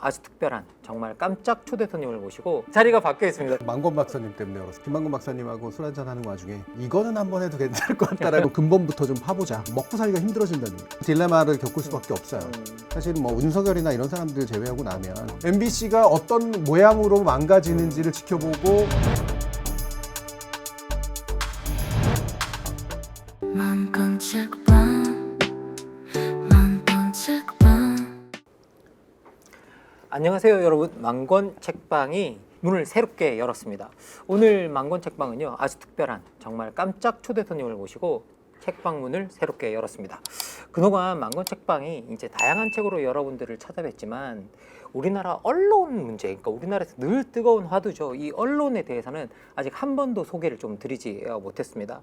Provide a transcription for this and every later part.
아주 특별한 정말 깜짝 초대 손님을 모시고 자리가 바뀌어 있습니다. 만권 박사님 때문에 그렇습니다. 김만권 박사님하고 술 한잔 하는 와중에 이거는 한번 해도 괜찮을 것 같다라고 근본부터 좀 파보자. 먹고 살기가 힘들어진다는 딜레마를 겪을 수밖에 없어요. 사실 뭐 윤석열이나 이런 사람들 제외하고 나면 MBC가 어떤 모양으로 망가지는지를 지켜보고 만권 책방 만권 책방. 안녕하세요 여러분, 만권 책방이 문을 새롭게 열었습니다. 오늘 만권 책방은요, 아주 특별한 정말 깜짝 초대 손님을 모시고 책방 문을 새롭게 열었습니다. 그동안 만권 책방이 이제 다양한 책으로 여러분들을 찾아뵀지만 우리나라 언론 문제, 그러니까 우리나라에서 늘 뜨거운 화두죠. 이 언론에 대해서는 아직 한 번도 소개를 좀 드리지 못했습니다.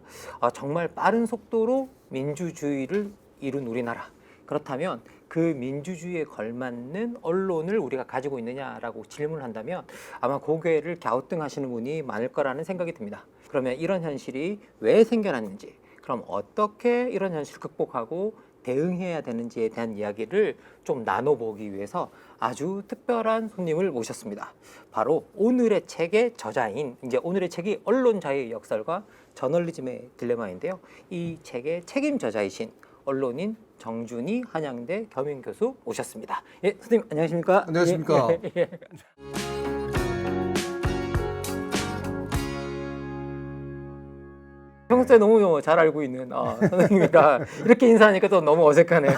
정말 빠른 속도로 민주주의를 이룬 우리나라. 그렇다면 그 민주주의에 걸맞는 언론을 우리가 가지고 있느냐라고 질문을 한다면 아마 고개를 갸우뚱하시는 분이 많을 거라는 생각이 듭니다. 그러면 이런 현실이 왜 생겨났는지, 그럼 어떻게 이런 현실을 극복하고 대응해야 되는지에 대한 이야기를 좀 나눠보기 위해서 아주 특별한 손님을 모셨습니다. 바로 오늘의 책의 저자인, 이제 오늘의 책이 언론 자유의 역설과 저널리즘의 딜레마인데요. 이 책의 책임 저자이신 언론인 정준희 한양대 겸임교수 오셨습니다. 예, 선생님 안녕하십니까? 안녕하십니까? 예. 평소에 너무 잘 알고 있는 선생님이라 이렇게 인사하니까 또 너무 어색하네요.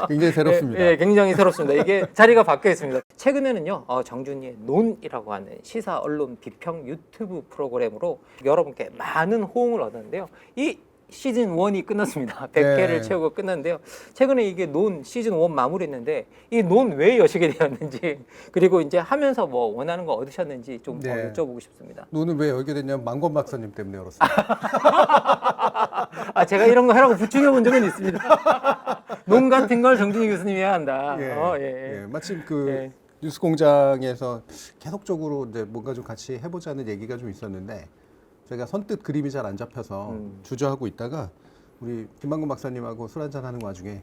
굉장히 새롭습니다. 예, 굉장히 새롭습니다. 이게 자리가 바뀌어 있습니다. 최근에는요, 정준희의 논이라고 하는 시사 언론 비평 유튜브 프로그램으로 여러분께 많은 호응을 얻었는데요. 이 시즌 1이 끝났습니다. 100회를 네. 채우고 끝났는데요. 최근에 이게 논 시즌 1 마무리했는데 이 논 왜 여시게 되었는지, 그리고 이제 하면서 뭐 원하는 거 얻으셨는지 좀 더 네. 여쭤보고 싶습니다. 논은 왜 열게 됐냐면 만권 박사님 때문에 열었습니다. 제가 이런 거 하라고 부추겨 본 적은 있습니다. 논 같은 걸 정준희 교수님이 해야 한다. 예, 마침 그 예. 뉴스공장에서 계속적으로 이제 뭔가 좀 같이 해보자는 얘기가 좀 있었는데 제가 선뜻 그림이 잘 안 잡혀서 주저하고 있다가 우리 김만권 박사님하고 술 한잔 하는 와중에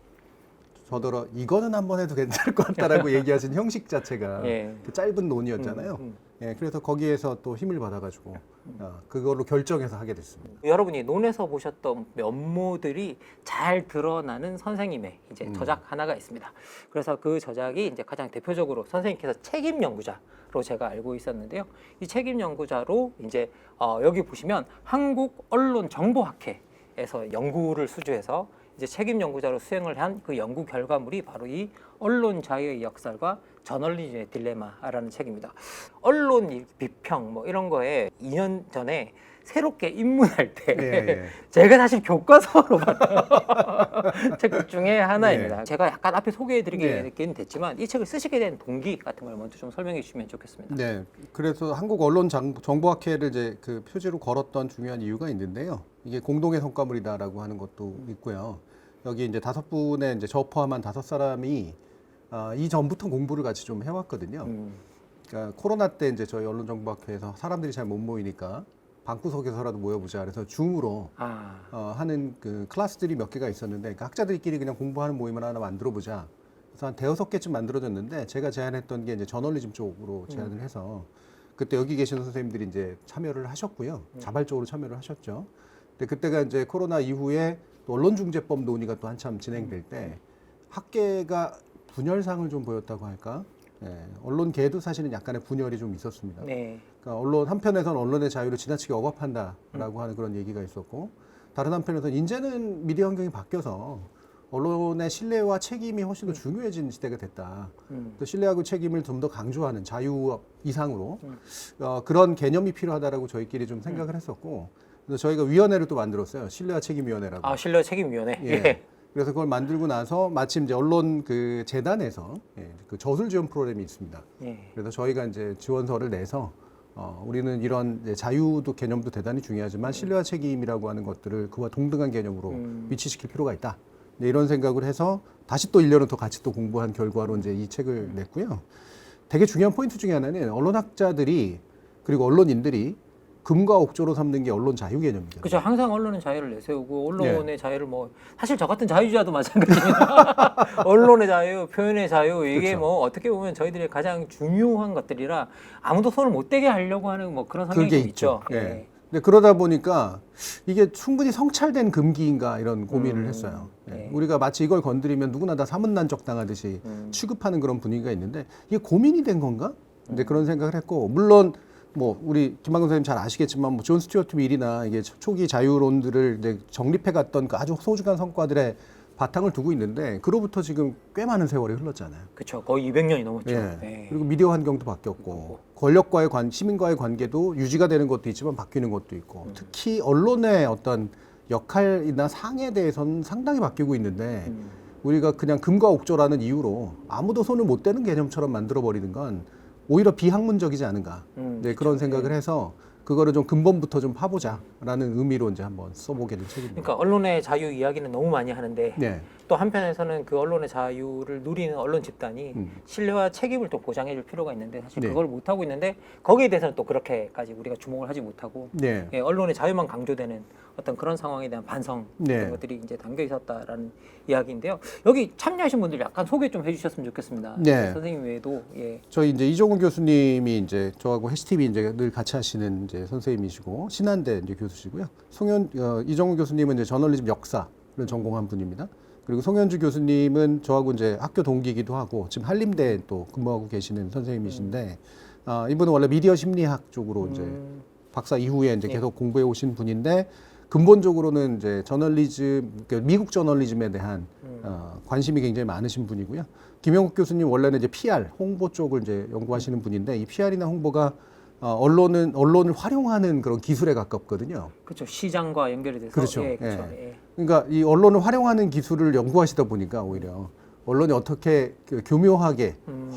저더러 이거는 한번 해도 괜찮을 것 같다라고 얘기하신 형식 자체가 예. 그 짧은 논이었잖아요. 예, 그래서 거기에서 또 힘을 받아가지고 그걸로 결정해서 하게 됐습니다. 여러분이 논에서 보셨던 면모들이 잘 드러나는 선생님의 이제 저작 하나가 있습니다. 그래서 그 저작이 이제 가장 대표적으로 선생님께서 책임 연구자로 제가 알고 있었는데요. 이 책임 연구자로 이제 여기 보시면 한국언론정보학회에서 연구를 수주해서 이제 책임 연구자로 수행을 한 그 연구 결과물이 바로 이 언론 자유의 역설과 저널리즘의 딜레마라는 책입니다. 언론 비평 뭐 이런 거에 2년 전에 새롭게 입문할 때 예. 제가 사실 교과서로 봤던 책 중에 하나입니다. 제가 약간 앞에 소개해드리긴 됐지만 이 책을 쓰시게 된 동기 같은 걸 먼저 좀 설명해 주시면 좋겠습니다. 네, 그래서 한국언론정보학회를 이제 그 표지로 걸었던 중요한 이유가 있는데요. 이게 공동의 성과물이다라고 하는 것도 있고요. 여기 이제 5분의 이제 저 포함한 5사람이 이전부터 공부를 같이 좀 해왔거든요. 그러니까 코로나 때 이제 저희 언론정보학회에서 사람들이 잘 못 모이니까 방구석에서라도 모여보자. 그래서 줌으로 하는 그 클래스들이 몇 개가 있었는데 그 학자들끼리 그냥 공부하는 모임을 하나 만들어보자. 그래서 한 5개쯤 만들어졌는데 제가 제안했던 게 이제 저널리즘 쪽으로 제안을 해서 그때 여기 계시는 선생님들이 이제 참여를 하셨고요. 자발적으로 참여를 하셨죠. 근데 그때가 이제 코로나 이후에 또 언론중재법 논의가 또 한참 진행될 때 학계가 분열상을 좀 보였다고 할까? 예, 언론계도 사실은 약간의 분열이 좀 있었습니다. 네. 그러니까 언론 한편에서는 언론의 자유를 지나치게 억압한다라고 하는 그런 얘기가 있었고, 다른 한편에서는 이제는 미디어 환경이 바뀌어서 언론의 신뢰와 책임이 훨씬 더 중요해진 시대가 됐다. 또 신뢰하고 책임을 좀 더 강조하는 자유 이상으로 그런 개념이 필요하다라고 저희끼리 좀 생각을 했었고, 그래서 저희가 위원회를 또 만들었어요. 신뢰와 책임위원회라고. 신뢰 책임위원회. 예. 그래서 그걸 만들고 나서 마침 이제 언론 그 재단에서 그 저술 지원 프로그램이 있습니다. 그래서 저희가 이제 지원서를 내서 우리는 이런 이제 자유도 개념도 대단히 중요하지만 신뢰와 책임이라고 하는 것들을 그와 동등한 개념으로 위치시킬 필요가 있다. 이런 생각을 해서 다시 또 1년을 더 같이 또 공부한 결과로 이제 이 책을 냈고요. 되게 중요한 포인트 중에 하나는 언론학자들이 그리고 언론인들이 금과 옥조로 삼는 게 언론 자유 개념이죠. 그렇죠. 항상 언론은 자유를 내세우고 언론의 자유를 뭐 사실 저 같은 자유주의자도 마찬가지입니다. 언론의 자유, 표현의 자유 이게 그렇죠. 뭐 어떻게 보면 저희들의 가장 중요한 것들이라 아무도 손을 못 대게 하려고 하는 뭐 그런 성향이 그게 좀 있죠. 예. 근데 그러다 보니까 이게 충분히 성찰된 금기인가 이런 고민을 했어요. 예. 네. 우리가 마치 이걸 건드리면 누구나 다 사문난적 당하듯이 취급하는 그런 분위기가 있는데 이게 고민이 된 건가? 근데 그런 생각을 했고 물론 뭐 우리 김만근 선생님 잘 아시겠지만 뭐 존 스튜어트 밀이나 이게 초기 자유론들을 이제 정립해 갔던 그 아주 소중한 성과들의 바탕을 두고 있는데 그로부터 지금 꽤 많은 세월이 흘렀잖아요. 그렇죠. 거의 200년이 넘었죠. 예. 네. 그리고 미디어 환경도 바뀌었고 권력과의 시민과의 관계도 유지가 되는 것도 있지만 바뀌는 것도 있고 특히 언론의 어떤 역할이나 상에 대해서는 상당히 바뀌고 있는데 우리가 그냥 금과 옥조라는 이유로 아무도 손을 못 대는 개념처럼 만들어 버리는 건 오히려 비학문적이지 않은가 네, 그런 생각을 해서 그거를 좀 근본부터 좀 파보자라는 의미로 이제 한번 써보게 된 책입니다. 그러니까 언론의 자유 이야기는 너무 많이 하는데 네. 또 한편에서는 그 언론의 자유를 누리는 언론 집단이 신뢰와 책임을 또 보장해줄 필요가 있는데 사실 네. 그걸 못 하고 있는데 거기에 대해서는 또 그렇게까지 우리가 주목을 하지 못하고 네. 예, 언론의 자유만 강조되는 어떤 그런 상황에 대한 반성 네. 이런 것들이 이제 담겨 있었다라는 이야기인데요. 여기 참여하신 분들 약간 소개 좀 해주셨으면 좋겠습니다. 네. 선생님 외에도 예. 저희 이제 이종훈 교수님이 이제 저하고 해시TV 이제 늘 같이 하시는 이제 선생님이시고 신한대 이제 교수시고요. 이종훈 교수님은 이제 저널리즘 역사를 전공한 분입니다. 그리고 송현주 교수님은 저하고 이제 학교 동기이기도 하고 지금 한림대에 또 근무하고 계시는 선생님이신데 이분은 원래 미디어 심리학 쪽으로 이제 박사 이후에 이제 계속 공부해 오신 분인데 근본적으로는 이제 저널리즘, 그러니까 미국 저널리즘에 대한 관심이 굉장히 많으신 분이고요. 김영국 교수님 원래는 이제 PR, 홍보 쪽을 이제 연구하시는 분인데 이 PR이나 홍보가 언론을 활용하는 그런 기술에 가깝거든요. 그렇죠. 시장과 연결이 돼서 그렇죠. 예, 그렇죠. 예. 예. 그러니까 이 언론을 활용하는 기술을 연구하시다 보니까 오히려 언론이 어떻게 그 교묘하게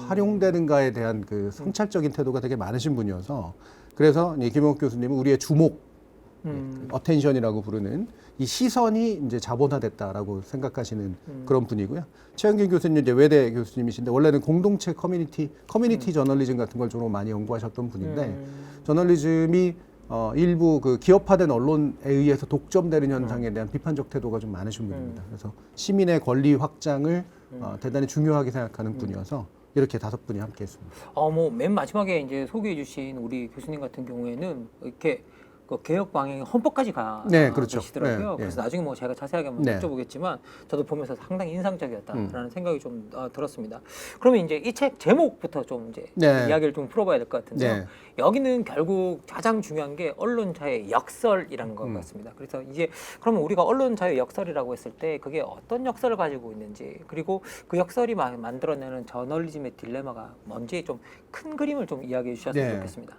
활용되는가에 대한 그 성찰적인 태도가 되게 많으신 분이어서 그래서 이 김영국 교수님은 우리의 주목 어텐션이라고 부르는 이 시선이 이제 자본화됐다라고 생각하시는 그런 분이고요. 최영균 교수님 이제 외대 교수님이신데 원래는 공동체 커뮤니티 저널리즘 같은 걸 주로 많이 연구하셨던 분인데 저널리즘이 일부 그 기업화된 언론에 의해서 독점되는 현상에 대한 비판적 태도가 좀 많으신 분입니다. 그래서 시민의 권리 확장을 대단히 중요하게 생각하는 분이어서 이렇게 5분이 함께했습니다. 뭐 맨 마지막에 이제 소개해주신 우리 교수님 같은 경우에는 이렇게 그 개혁 방향이 헌법까지 네, 그렇죠. 가시더라고요. 네, 그래서 나중에 뭐 제가 자세하게 한번 네. 여쭤보겠지만 저도 보면서 상당히 인상적이었다라는 생각이 좀 들었습니다. 그러면 이제 이 책 제목부터 좀 이제 네. 이야기를 좀 풀어봐야 될 것 같은데요. 네. 여기는 결국 가장 중요한 게 언론자의 역설이라는 것 같습니다. 그래서 이제 그러면 우리가 언론자의 역설이라고 했을 때 그게 어떤 역설을 가지고 있는지 그리고 그 역설이 만들어내는 저널리즘의 딜레마가 뭔지 좀 큰 그림을 좀 이야기해 주셨으면 네. 좋겠습니다.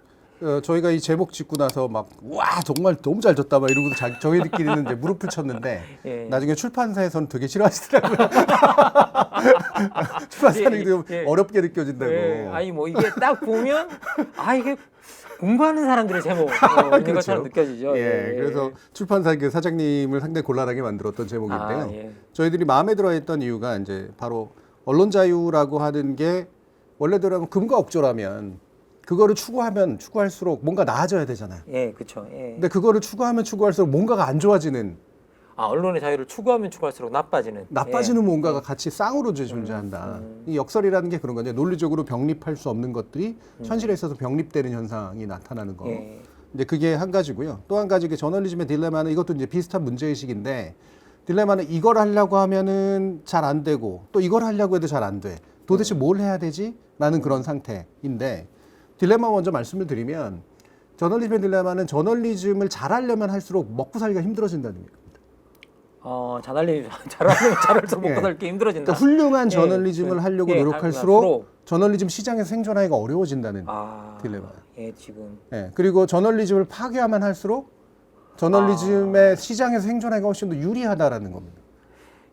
저희가 이 제목 짓고 나서 막 와 정말 너무 잘 졌다 막 이러고 저희들끼리는 이제 무릎을 쳤는데 예. 나중에 출판사에서는 되게 싫어하시더라고요. 출판사는 예, 좀 예. 어렵게 느껴진다고. 네, 아니 뭐 이게 딱 보면 이게 공부하는 사람들의 제목 있는 것처럼 느껴지죠. 예, 그래서 출판사 그 사장님을 상당히 곤란하게 만들었던 제목인데요. 예. 저희들이 마음에 들어했던 이유가 이제 바로 언론 자유라고 하는 게 원래대로 금과 옥조라면 그거를 추구하면 추구할수록 뭔가 나아져야 되잖아요. 예, 그렇죠. 예. 근데 그거를 추구하면 추구할수록 뭔가가 안 좋아지는 언론의 자유를 추구하면 추구할수록 나빠지는 뭔가가 같이 쌍으로 이제 존재한다. 이 역설이라는 게 그런 거죠. 논리적으로 병립할 수 없는 것들이 현실에 있어서 병립되는 현상이 나타나는 거. 예. 이제 그게 한 가지고요. 또 한 가지 그 저널리즘의 딜레마는 이것도 이제 비슷한 문제의식인데 딜레마는 이걸 하려고 하면은 잘 안 되고 또 이걸 하려고 해도 잘 안 돼. 도대체 뭘 해야 되지? 라는 그런 상태인데 딜레마 먼저 말씀을 드리면 저널리즘의 딜레마는 저널리즘을 잘하려면 할수록 먹고 살기가 힘들어진다는 겁니다. 잘할수록 먹고 예. 살기 힘들어진다. 그러니까 훌륭한 저널리즘을 하려고 예, 노력할수록 저널리즘 시장에서 생존하기가 어려워진다는 딜레마. 예, 지금 예, 그리고 저널리즘을 파괴하면 할수록 저널리즘의 시장에서 생존하기가 훨씬 더 유리하다라는 겁니다.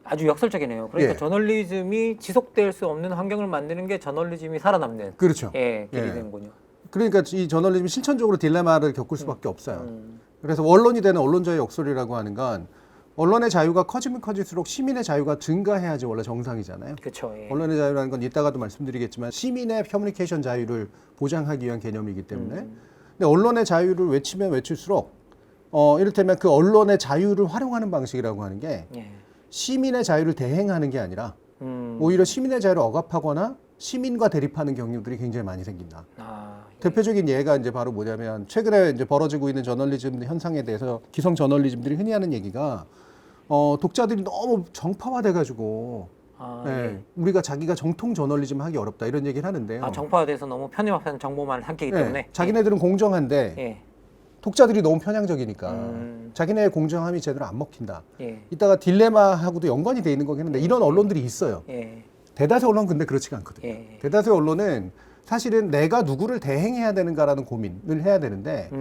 아주 역설적이네요. 그러니까 예. 저널리즘이 지속될 수 없는 환경을 만드는 게 저널리즘이 살아남는 그렇죠. 길이 예. 되는군요. 그러니까 이 저널리즘이 실천적으로 딜레마를 겪을 수밖에 없어요. 그래서 원론이 되는 언론자의 역설이라고 하는 건 언론의 자유가 커지면 커질수록 시민의 자유가 증가해야지 원래 정상이잖아요. 그렇죠. 예. 언론의 자유라는 건 이따가도 말씀드리겠지만 시민의 커뮤니케이션 자유를 보장하기 위한 개념이기 때문에 근데 언론의 자유를 외치면 외칠수록 이를테면 그 언론의 자유를 활용하는 방식이라고 하는 게 예. 시민의 자유를 대행하는 게 아니라 오히려 시민의 자유를 억압하거나 시민과 대립하는 경우들이 굉장히 많이 생긴다. 아, 예. 대표적인 예가 이제 바로 뭐냐면 최근에 이제 벌어지고 있는 저널리즘 현상에 대해서 기성 저널리즘들이 흔히 하는 얘기가 독자들이 너무 정파화돼가지고 아, 예, 예. 우리가 자기가 정통 저널리즘 하기 어렵다 이런 얘기를 하는데요. 아, 정파화돼서 너무 편협한 정보만 삼키기 예, 때문에 자기네들은 공정한데 예. 독자들이 너무 편향적이니까 음. 자기네의 공정함이 제대로 안 먹힌다. 예. 이따가 딜레마하고도 연관이 돼 있는 거긴 한데 이런 언론들이 있어요. 예. 대다수 언론은 근데 그렇지가 않거든요. 예. 대다수 언론은 사실은 내가 누구를 대행해야 되는가라는 고민을 해야 되는데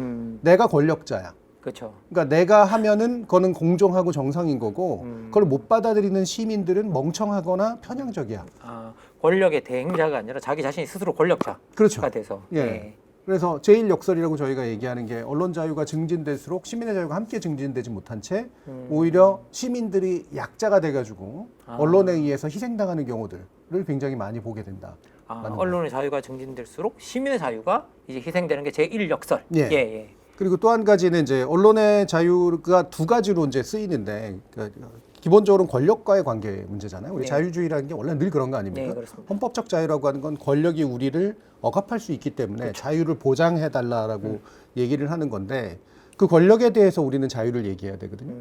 내가 권력자야. 그렇죠. 그러니까 내가 하면은 그거는 공정하고 정상인 거고 그걸 못 받아들이는 시민들은 멍청하거나 편향적이야. 아, 권력의 대행자가 아니라 자기 자신이 스스로 권력자가 그렇죠. 돼서. 예. 그래서 제1역설이라고 저희가 얘기하는 게 언론 자유가 증진될수록 시민의 자유가 함께 증진되지 못한 채 오히려 시민들이 약자가 돼가지고 언론에 의해서 희생당하는 경우들을 굉장히 많이 보게 된다. 아, 언론의 자유가 증진될수록 시민의 자유가 이제 희생되는 게 제1역설. 예. 예, 예. 그리고 또 한 가지는 이제 언론의 자유가 두 가지로 이제 쓰이는데 그러니까 기본적으로는 권력과의 관계 문제잖아요. 우리 네. 자유주의라는 게 원래 늘 그런 거 아닙니까? 네, 그렇습니다. 헌법적 자유라고 하는 건 권력이 우리를 억압할 수 있기 때문에 그렇죠. 자유를 보장해 달라라고 얘기를 하는 건데 그 권력에 대해서 우리는 자유를 얘기해야 되거든요.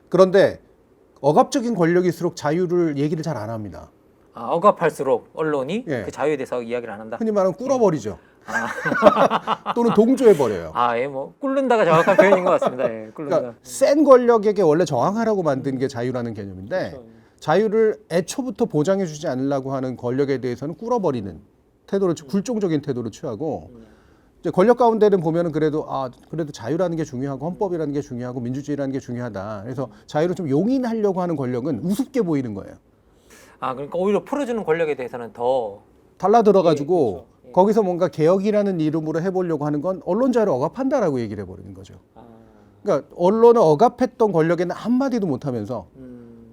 그런데 억압적인 권력일수록 자유를 얘기를 잘 안 합니다. 아, 억압할수록 언론이 예. 그 자유에 대해서 이야기를 안 한다. 흔히 말하면 꿇어버리죠. 또는 동조해버려요. 아, 예, 뭐 꿇는다가 정확한 표현인 것 같습니다. 예, 꿇는다. 그러니까 센 권력에게 원래 저항하라고 만든 게 자유라는 개념인데 그렇죠. 자유를 애초부터 보장해주지 않으려고 하는 권력에 대해서는 꿇어버리는 태도를 굴종적인 태도를 취하고 이제 권력 가운데는 보면은 그래도 그래도 자유라는 게 중요하고 헌법이라는 게 중요하고 민주주의라는 게 중요하다. 그래서 자유를 좀 용인하려고 하는 권력은 우습게 보이는 거예요. 아, 그러니까 오히려 풀어주는 권력에 대해서는 더 달라들어가지고 예, 그렇죠. 예. 거기서 뭔가 개혁이라는 이름으로 해보려고 하는 건 언론 자유를 억압한다라고 얘기를 해버리는 거죠. 아, 그러니까 언론을 억압했던 권력에는 한마디도 못하면서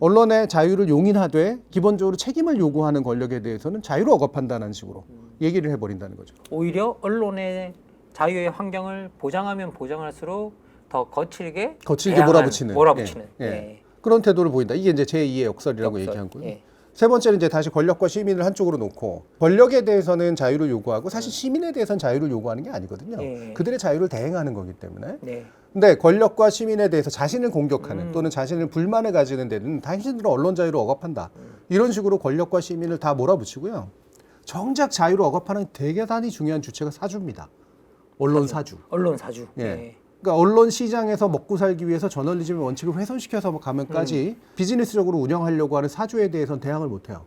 언론의 자유를 용인하되 기본적으로 책임을 요구하는 권력에 대해서는 자유를 억압한다는 식으로 얘기를 해버린다는 거죠. 오히려 언론의 자유의 환경을 보장하면 보장할수록 더 거칠게 대항하는, 몰아붙이는, 몰아붙이는. 예, 예. 예. 그런 태도를 보인다. 이게 이제 제2의 역설이라고 역설. 얘기한 거예요. 예. 세 번째는 이제 다시 권력과 시민을 한쪽으로 놓고 권력에 대해서는 자유를 요구하고 사실 시민에 대해서는 자유를 요구하는 게 아니거든요. 예. 그들의 자유를 대행하는 거기 때문에. 네. 근데 권력과 시민에 대해서 자신을 공격하는 또는 자신을 불만을 가지는 데는 당신들은 언론 자유를 억압한다. 이런 식으로 권력과 시민을 다 몰아붙이고요. 정작 자유를 억압하는 대단히 중요한 주체가 사주입니다. 언론 사주. 언론 사주. 예. 예. 그러니까 언론 시장에서 먹고 살기 위해서 저널리즘의 원칙을 훼손시켜서 가면까지 비즈니스적으로 운영하려고 하는 사주에 대해서는 대항을 못해요.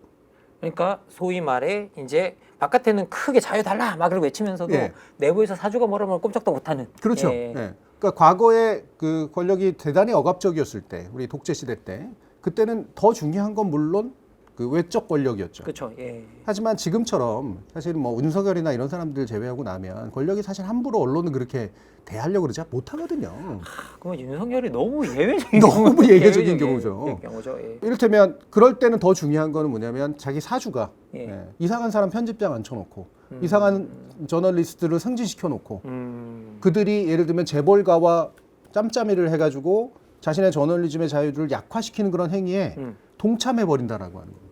그러니까 소위 말해 이제 바깥에는 크게 자유 달라 막을 외치면서도 예. 내부에서 사주가 뭐라면 꼼짝도 못하는. 그렇죠. 예. 예. 그러니까 과거에 그 권력이 대단히 억압적이었을 때, 우리 독재 시대 때, 그때는 더 중요한 건 물론 그 외적 권력이었죠. 그렇죠. 예. 하지만 지금처럼 사실 뭐 윤석열이나 이런 사람들 제외하고 나면 권력이 사실 함부로 언론을 그렇게 대하려고 그러지 못하거든요. 그러면 윤석열이 너무 예외적인 너무 예외적인 예외적인 경우죠. 경우죠. 예. 이를테면 그럴 때는 더 중요한 거는 뭐냐면 자기 사주가 예. 이상한 사람 편집장 앉혀놓고 이상한 저널리스트를 승진시켜 놓고 그들이 예를 들면 재벌가와 짬짬이를 해가지고 자신의 저널리즘의 자유를 약화시키는 그런 행위에 동참해 버린다라고 하는 겁니다.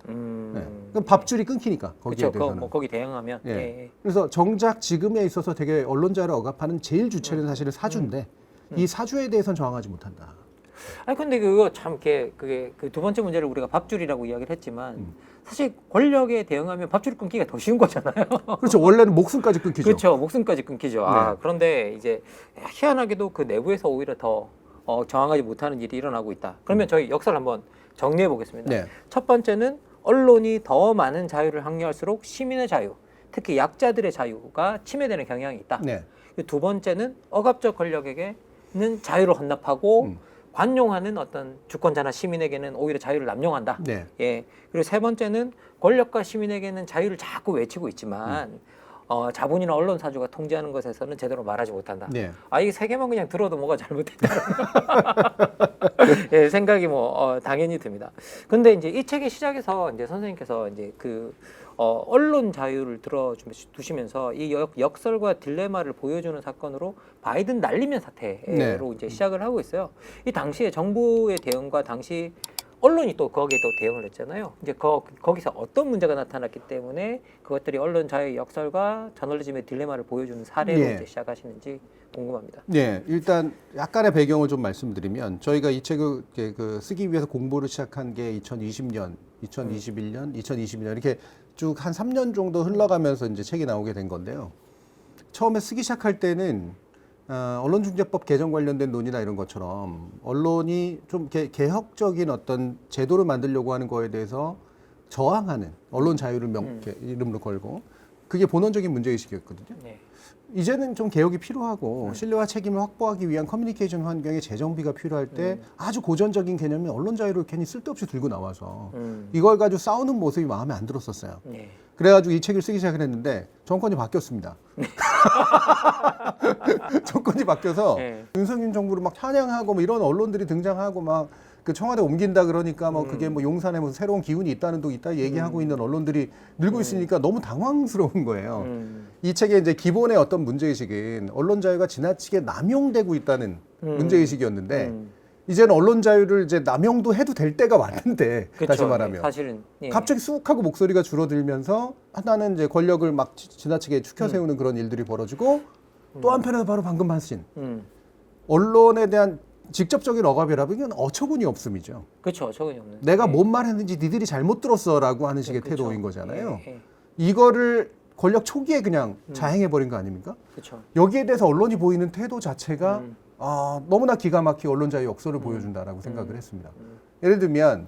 네. 그럼 밥줄이 끊기니까 거기에 그렇죠. 대해서는. 뭐 거기 대응하면. 예. 예. 그래서 정작 지금에 있어서 되게 언론 자유를 억압하는 제일 주체는 사실은 사주인데 이 사주에 대해서는 저항하지 못한다. 아니 근데 그거 참 그게 그 두 번째 문제를 우리가 밥줄이라고 이야기를 했지만 사실 권력에 대응하면 밥줄이 끊기가 더 쉬운 거잖아요. 그렇죠. 원래는 목숨까지 끊기죠. 그렇죠. 목숨까지 끊기죠. 아, 네. 그런데 이제 희한하게도 그 내부에서 오히려 더 저항하지 못하는 일이 일어나고 있다. 그러면 저희 역사를 한번 정리해 보겠습니다. 네. 첫 번째는 언론이 더 많은 자유를 확보할수록 시민의 자유, 특히 약자들의 자유가 침해되는 경향이 있다. 네. 두 번째는 억압적 권력에게는 자유를 헌납하고 관용하는 어떤 주권자나 시민에게는 오히려 자유를 남용한다. 네. 예. 그리고 세 번째는 권력과 시민에게는 자유를 자꾸 외치고 있지만 자본이나 언론 사주가 통제하는 것에서는 제대로 말하지 못한다. 네. 아, 이 세 개만 그냥 들어도 뭐가 잘못됐다. 예, 생각이 당연히 듭니다. 근데 이제 이 책의 시작에서 이제 선생님께서 이제 언론 자유를 두시면서 이 역설과 딜레마를 보여주는 사건으로 바이든 날리면 사태로 네. 이제 시작을 하고 있어요. 이 당시에 정부의 대응과 당시 언론이 또 거기에 또 대응을 했잖아요. 이제 거기서 어떤 문제가 나타났기 때문에 그것들이 언론 자유의 역설과 저널리즘의 딜레마를 보여주는 사례로 예. 이제 시작하시는지 궁금합니다. 네, 일단 약간의 배경을 좀 말씀드리면 저희가 이 책을 쓰기 위해서 공부를 시작한 게 2020년, 2021년, 2022년 이렇게 쭉 한 3년 정도 흘러가면서 이제 책이 나오게 된 건데요. 처음에 쓰기 시작할 때는 언론중재법 개정 관련된 논의나 이런 것처럼 언론이 좀 개혁적인 어떤 제도를 만들려고 하는 거에 대해서 저항하는 언론 자유를 이름으로 걸고 그게 본원적인 문제의식이었거든요. 네. 이제는 좀 개혁이 필요하고 신뢰와 책임을 확보하기 위한 커뮤니케이션 환경의 재정비가 필요할 때 아주 고전적인 개념이 언론 자유를 괜히 쓸데없이 들고 나와서 이걸 가지고 싸우는 모습이 마음에 안 들었었어요. 네. 그래가지고 이 책을 쓰기 시작을 했는데 정권이 바뀌었습니다. 정권이 바뀌어서 네. 윤석열 정부를 막 찬양하고 뭐 이런 언론들이 등장하고 막 그 청와대 옮긴다 그러니까 뭐 그게 뭐 용산에 무슨 새로운 기운이 있다 얘기하고 있는 언론들이 늘고 있으니까 너무 당황스러운 거예요. 이 책의 이제 기본의 어떤 문제의식은 언론 자유가 지나치게 남용되고 있다는 문제의식이었는데 이제는 언론 자유를 이제 남용도 해도 될 때가 왔는데 그쵸, 다시 말하면 사실은 갑자기 쑥 하고 목소리가 줄어들면서 하나는 이제 권력을 막 지나치게 추켜 세우는 그런 일들이 벌어지고 또 한편에서 바로 방금 말씀 언론에 대한 직접적인 억압이라면 이건 어처구니 없음이죠. 그렇죠. 적은이 없는. 내가 예. 뭔 말했는지 니들이 잘못 들었어라고 하는 식의 그쵸. 태도인 거잖아요. 예, 예. 이거를 권력 초기에 그냥 자행해버린 거 아닙니까? 그렇죠. 여기에 대해서 언론이 보이는 태도 자체가 너무나 기가 막히게 언론 자유 역설을 보여준다라고 생각을 했습니다. 예를 들면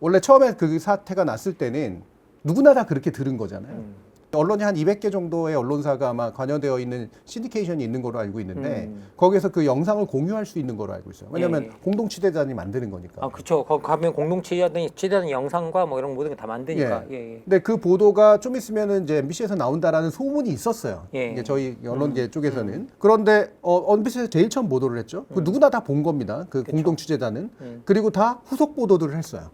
원래 처음에 그 사태가 났을 때는 누구나 다 그렇게 들은 거잖아요. 언론이 한 200개 정도의 언론사가 아마 관여되어 있는 신디케이션이 있는 걸로 알고 있는데 거기에서 그 영상을 공유할 수 있는 걸로 알고 있어요. 왜냐하면 예. 공동취재단이 만드는 거니까. 아, 그렇죠. 거기 가면 취재하는 영상과 뭐 이런 모든 게 다 만드니까. 예, 예. 근데 그 보도가 좀 있으면은 이제 MBC에서 나온다라는 소문이 있었어요. 예. 이게 저희 언론계 쪽에서는. 그런데 MBC에서 제일 처음 보도를 했죠. 그 누구나 다 본 겁니다. 그 공동 취재단은. 그리고 다 후속 보도들을 했어요.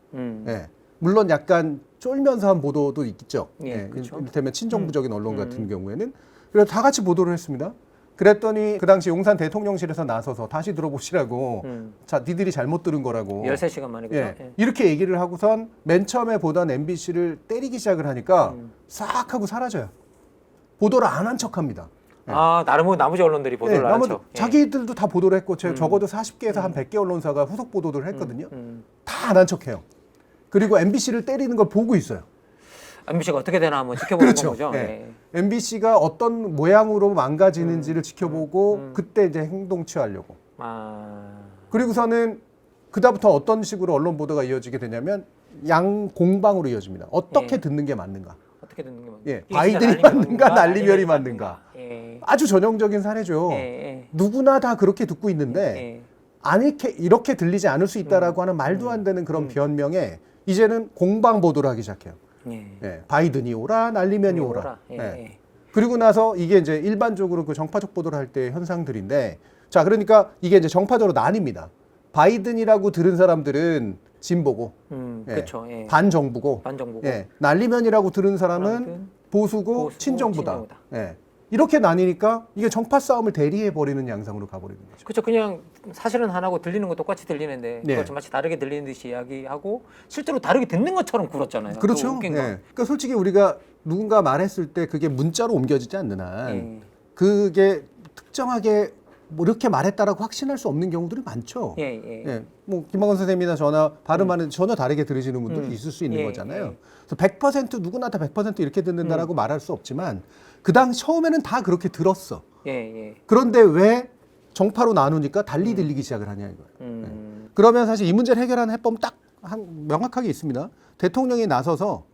예. 물론 약간 쫄면서 한 보도도 있겠죠. 예, 그렇죠. 이를테면 친정부적인 언론 같은 경우에는. 그래서 다 같이 보도를 했습니다. 그랬더니 그 당시 용산 대통령실에서 나서서 다시 들어보시라고 자, 니들이 잘못 들은 거라고 13시간 만에 그죠? 예. 예. 이렇게 얘기를 하고선 맨 처음에 보던 MBC를 때리기 시작을 하니까 싹 하고 사라져요. 보도를 안 한 척합니다. 아, 나머지 언론들이 보도를 안 나머지 하죠. 예. 자기들도 다 보도를 했고 적어도 40개에서 한 100개 언론사가 후속 보도를 했거든요. 다 안 한 척해요. 그리고 MBC를 때리는 걸 보고 있어요. MBC가 어떻게 되나 한번 지켜보는 그렇죠. 거죠. 예. MBC가 어떤 모양으로 망가지는지를 지켜보고 그때 이제 행동 취하려고. 아, 그리고서는 그다음부터 어떤 식으로 언론 보도가 이어지게 되냐면 양공방으로 이어집니다. 어떻게 예. 듣는 게 맞는가? 어떻게 듣는 게 맞나? 예, 이게 바이든이 진짜 맞는가, 날리면이 맞는가? 예. 아주 전형적인 사례죠. 예, 예. 누구나 다 그렇게 듣고 있는데 예. 이렇게 들리지 않을 수 있다라고 하는 말도 안 되는 그런 변명에 이제는 공방 보도를 하기 시작해요. 예. 예, 바이든이 오라, 날리면이 오라. 예. 예. 예. 그리고 나서 이게 이제 일반적으로 그 정파적 보도를 할 때 현상들인데, 자, 그러니까 이게 이제 정파적으로 나뉩니다. 바이든이라고 들은 사람들은 진보고, 예, 그렇죠. 예. 반정부고, 반정부고. 예, 날리면이라고 들은 사람은 사람들은 보수고, 친정부다. 예. 이렇게 나뉘니까 이게 정파 싸움을 대리해 버리는 양상으로 가버리는 거죠. 그렇죠. 그냥 사실은 하나고 들리는 거 똑같이 들리는데 네. 그걸 좀 마치 다르게 들리는 듯이 이야기하고 실제로 다르게 듣는 것처럼 굴었잖아요. 또 그렇죠. 웃긴 예. 거. 그러니까 솔직히 우리가 누군가 말했을 때 그게 문자로 옮겨지지 않는 한 예. 그게 특정하게 뭐 이렇게 말했다라고 확신할 수 없는 경우들이 많죠. 예, 예. 예, 뭐 김학원 선생님이나 저나 발음하는 전혀 다르게 들으시는 분들이 있을 수 있는 예, 거잖아요. 예. 그래서 100% 누구나 다 100% 이렇게 듣는다라고 말할 수 없지만 그 당시 처음에는 다 그렇게 들었어. 예, 예. 그런데 왜 정파로 나누니까 달리 들리기 시작을 하냐 이거예요. 그러면 사실 이 문제를 해결하는 해법은 딱 명확하게 있습니다. 대통령이 나서서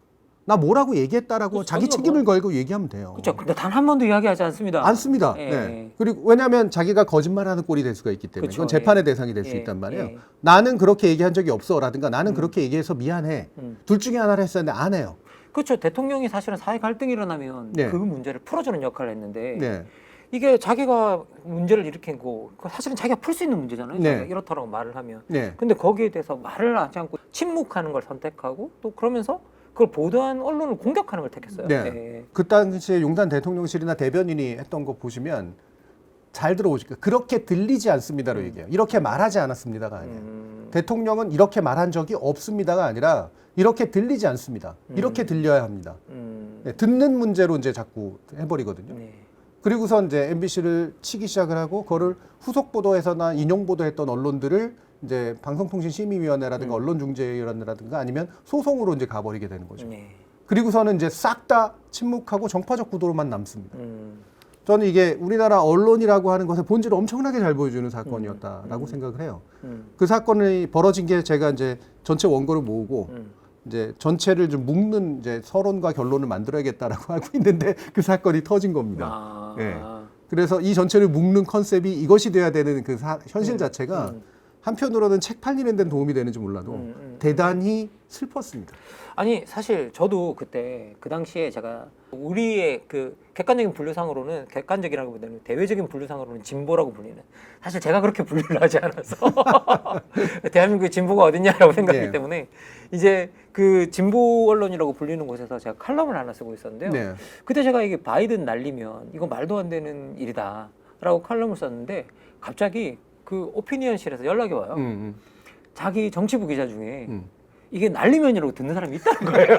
나 뭐라고 얘기했다라고 그렇죠. 자기 책임을 걸고 얘기하면 돼요. 그렇죠. 근데 단 한 번도 이야기하지 않습니다. 않습니다. 예. 네. 그리고 왜냐하면 자기가 거짓말하는 꼴이 될 수가 있기 때문에 그쵸, 그건 재판의 예. 대상이 될 수 예, 있단 말이에요. 예. 나는 그렇게 얘기한 적이 없어라든가 나는 그렇게 얘기해서 미안해. 둘 중에 하나를 했었는데 안 해요. 그렇죠. 대통령이 사실은 사회 갈등이 일어나면 네. 그 문제를 풀어주는 역할을 했는데 네. 이게 자기가 문제를 일으킨 거 사실은 자기가 풀 수 있는 문제잖아요. 네. 자기가 이렇다라고 말을 하면. 네. 근데 거기에 대해서 말을 하지 않고 침묵하는 걸 선택하고 또 그러면서 그걸 보도한 언론을 공격하는 걸 택했어요. 네. 예. 그 당시에 용산 대통령실이나 대변인이 했던 거 보시면 잘 들어보실 거예요. 그렇게 들리지 않습니다로 얘기해요. 이렇게 말하지 않았습니다가 아니에요. 대통령은 이렇게 말한 적이 없습니다가 아니라 이렇게 들리지 않습니다. 이렇게 들려야 합니다. 네, 듣는 문제로 이제 자꾸 해버리거든요. 네. 그리고선 이제 MBC를 치기 시작을 하고 그거를 후속 보도해서나 인용 보도했던 언론들을 이제 방송통신심의위원회라든가 언론중재위원회라든가 아니면 소송으로 이제 가버리게 되는 거죠. 네. 그리고서는 이제 싹 다 침묵하고 정파적 구도로만 남습니다. 저는 이게 우리나라 언론이라고 하는 것의 본질을 엄청나게 잘 보여주는 사건이었다라고 생각을 해요. 그 사건이 벌어진 게 제가 이제 전체 원고를 모으고 이제 전체를 좀 묶는 이제 서론과 결론을 만들어야겠다라고 하고 있는데 그 사건이 터진 겁니다. 아. 예. 그래서 이 전체를 묶는 컨셉이 이것이 돼야 되는 그 현실 자체가 한편으로는 책 팔리는 데는 도움이 되는지 몰라도 대단히 슬펐습니다. 아니 사실 저도 그때 그 당시에 제가 우리의 그 객관적인 분류상으로는 객관적이라기보다는 대외적인 분류상으로는 진보라고 불리는 사실 제가 그렇게 분류를 하지 않아서 대한민국의 진보가 어딨냐라고 생각하기 네. 때문에 이제 그 진보 언론이라고 불리는 곳에서 제가 칼럼을 하나 쓰고 있었는데요. 네. 그때 제가 이게 바이든 날리면 이거 말도 안 되는 일이다라고 칼럼을 썼는데 갑자기 그 오피니언실에서 연락이 와요. 자기 정치부 기자 중에 이게 날리면이라고 듣는 사람이 있다는 거예요.